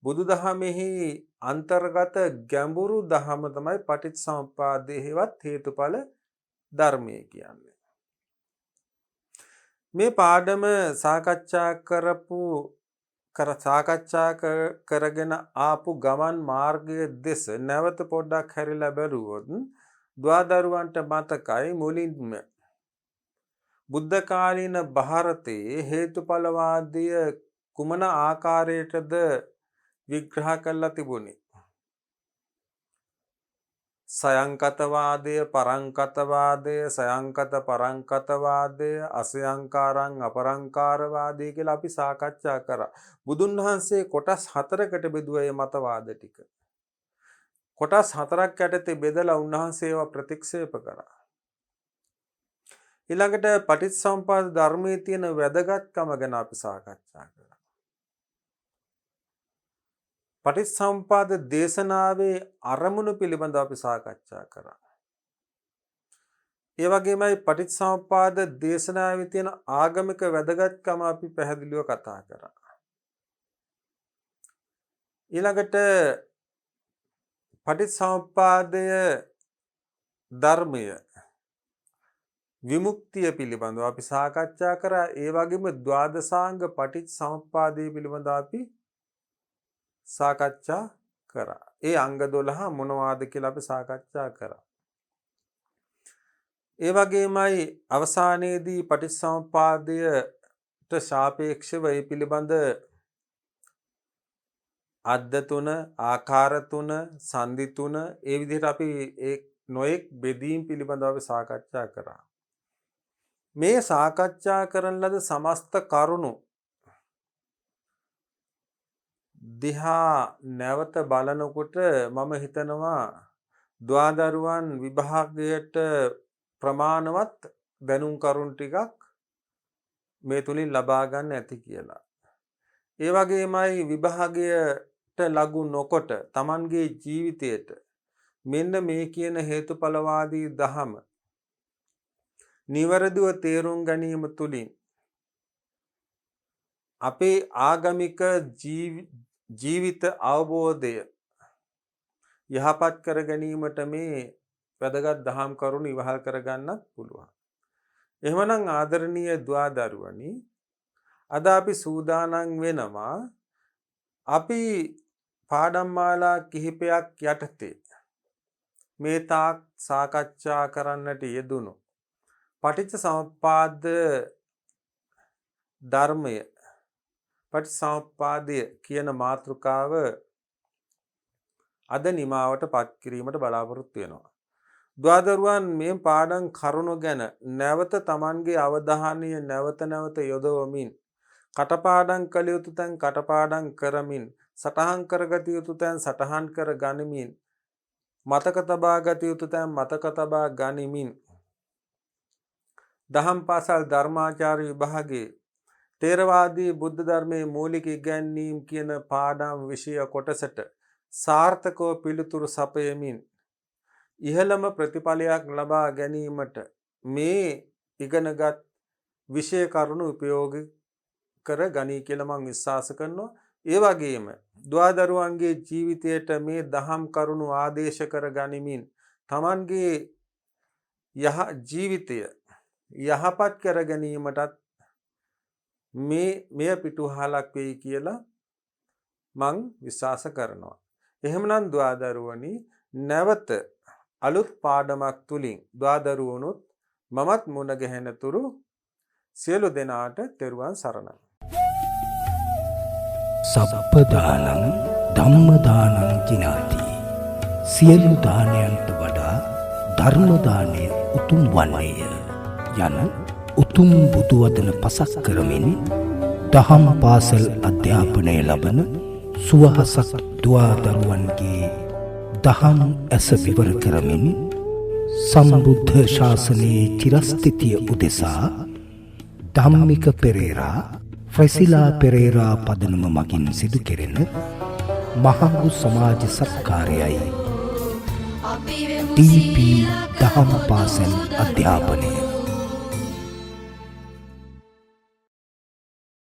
බුදුදහමෙහි අන්තර්ගත ගැඹුරු දහම තමයි පටිච්චසමුපාදයේවත් හේතුඵල ධර්මය කියන්නේ. මේ පාඩම සාකච්ඡා කරගෙන ආපු ගමන් මාර්ගයේ දෙස නැවත පොඩ්ඩක් හැරිලා බැලුවොත් දුවදරුවන්ට මතකයි මුලින්ම බුද්ධ කාලීන ಭಾರತයේ හේතුඵලවාදය කුමන ආකාරයටද විග්‍රහ කරලා තිබුණේ? සයංකතවාදය, පරංකතවාදය, සයංකත පරංකතවාදය, අසයංකාරං අපරංකාරවාදය කියලා අපි සාකච්ඡා කරා. බුදුන් වහන්සේ කොටස් 4කට බෙදුවා මේ මතවාද ටික. කොටස් 4ක් යටතේ බෙදලා උන්වහන්සේ ඒවා ප්‍රතික්ෂේප කරා. ඊළඟට පටිච්චසමුප්පාද ධර්මයේ තියෙන වැදගත්කම ගැන අපි සාකච්ඡා කරා. පටිච්චසමුප්පාද දේශනාවේ අරමුණු පිළිබඳව අපි සාකච්ඡා කරා. ඒ වගේමයි පටිච්චසමුප්පාද දේශනාවේ තියෙන ආගමික වැදගත්කම අපි පැහැදිලිව කතා කරා. ඊළඟට පටිච්චසමුප්පාදය ධර්මය විමුක්තිය පිළිබඳව අපි සාකච්ඡා කරා. ඒ වගේම ද්වාදසාංග පටිච්චසමුප්පාදය පිළිබඳව අපි සාකච්ඡා කරා. ඒ අංග 12 මොනවාද කියලා අපි සාකච්ඡා කරා. ඒ වගේමයි අවසානයේදී පටිච්චසමුප්පාදයට සාපේක්ෂව ඒ පිළිබඳ අද්ද තුන, ආකාර තුන, සංදි තුන ඒ විදිහට අපි ඒ නොඑක් බෙදීම් පිළිබඳව අපි සාකච්ඡා කරා. මේ සාකච්ඡා කරන ලද සමස්ත කරුණු දිහා නැවත බලනකොට මම හිතනවා දුවදරුවන් විභාගයට ප්‍රමාණවත් දැනුම් කරුණු ටිකක් මේ තුලින් ලබා ගන්න ඇති කියලා. ඒ වගේමයි විභාගයට ලඟු නොකොට Tamanගේ ජීවිතයට මෙන්න මේ කියන හේතුඵලවාදී දහම නිවැරදිව තේරුම් ගැනීම තුලින් අපේ ආගමික ජීවිත අවබෝධය යහපත් කර ගැනීමට මේ වැදගත් දහම් කරුණු ඉවහල් කර ගන්නත් පුළුවන්. එහෙමනම් ආදරණීය දුවදරුවනි අද අපි සූදානම් වෙනවා අපි පාඩම් මාලා කිහිපයක් යටතේ මේ තාක් සාකච්ඡා කරන්නට යෙදුණු පටිච්චසමුප්පාද ධර්මය පටිච්චසමුප්පාදය කියන මාතෘකාව අද නිමාවට පත් කිරීමට බලාපොරොත්තු වෙනවා. දුවදරුවන් මේ පාඩම් කරුණු ගැන නැවත Tamanගේ අවධානය නැවත යොදවමින් කටපාඩම් කළ යුතු තැන් කටපාඩම් කරමින් සටහන් කරගත යුතු තැන් සටහන් කර ගනිමින් මතක තබා ගත යුතු තැන් මතක තබා ගනිමින් දහම් පාසල් ධර්මාචාර්ය විභාගයේ තේරවාදී බුද්ධ ධර්මයේ මූලික ඉගැන්වීම් කියන පාඩම් විෂය කොටසට සාර්ථකව පිළිතුරු සපයමින් ඉහළම ප්‍රතිඵලයක් ලබා ගැනීමට මේ ඉගෙනගත් විෂය කරුණු උපයෝගී කර ගනී කියලා මම විශ්වාස කරනවා. ඒ වගේම දුවදරුවන්ගේ ජීවිතයට මේ දහම් කරුණු ආදේශ කර ගනිමින් Tamanගේ ජීවිතය යහපත් කර ගැනීමටත් මෙය පිටුහලක් වෙයි කියලා මං විශ්වාස කරනවා. එහෙමනම් දුවදරුවනි නැවත අලුත් පාඩමක් තුලින් දුවදරුවනුත් මමත් මුණ ගැහෙන තුරු සියලු දෙනාට තෙරුවන් සරණයි. සබ්බදානං ධම්මදානං ජිනාති. සියලු දානයන්ට වඩා ධර්ම දානය උතුම් වන්නේය යන උතුම් බුදු වදන පසක් කරමින් දහම් පාසල් අධ්‍යාපනය ලබන සුවහසක් දුවදරුවන්ගේ දහම් ඇස විවර කරමින් සම්බුද්ධ ශාසනයේ චිරස්ථිතිය උදෙසා ධම්මික පෙරේරා ෆ්‍රැසිලා පෙරේරා පදනම මගින් සිදු කෙරෙන මහඟු සමාජ සත්කාරයයි අපි වෙමු ටීපී සීලක දහම් බොදු පාසල් දරුවෝ. අධ්‍යාපනය.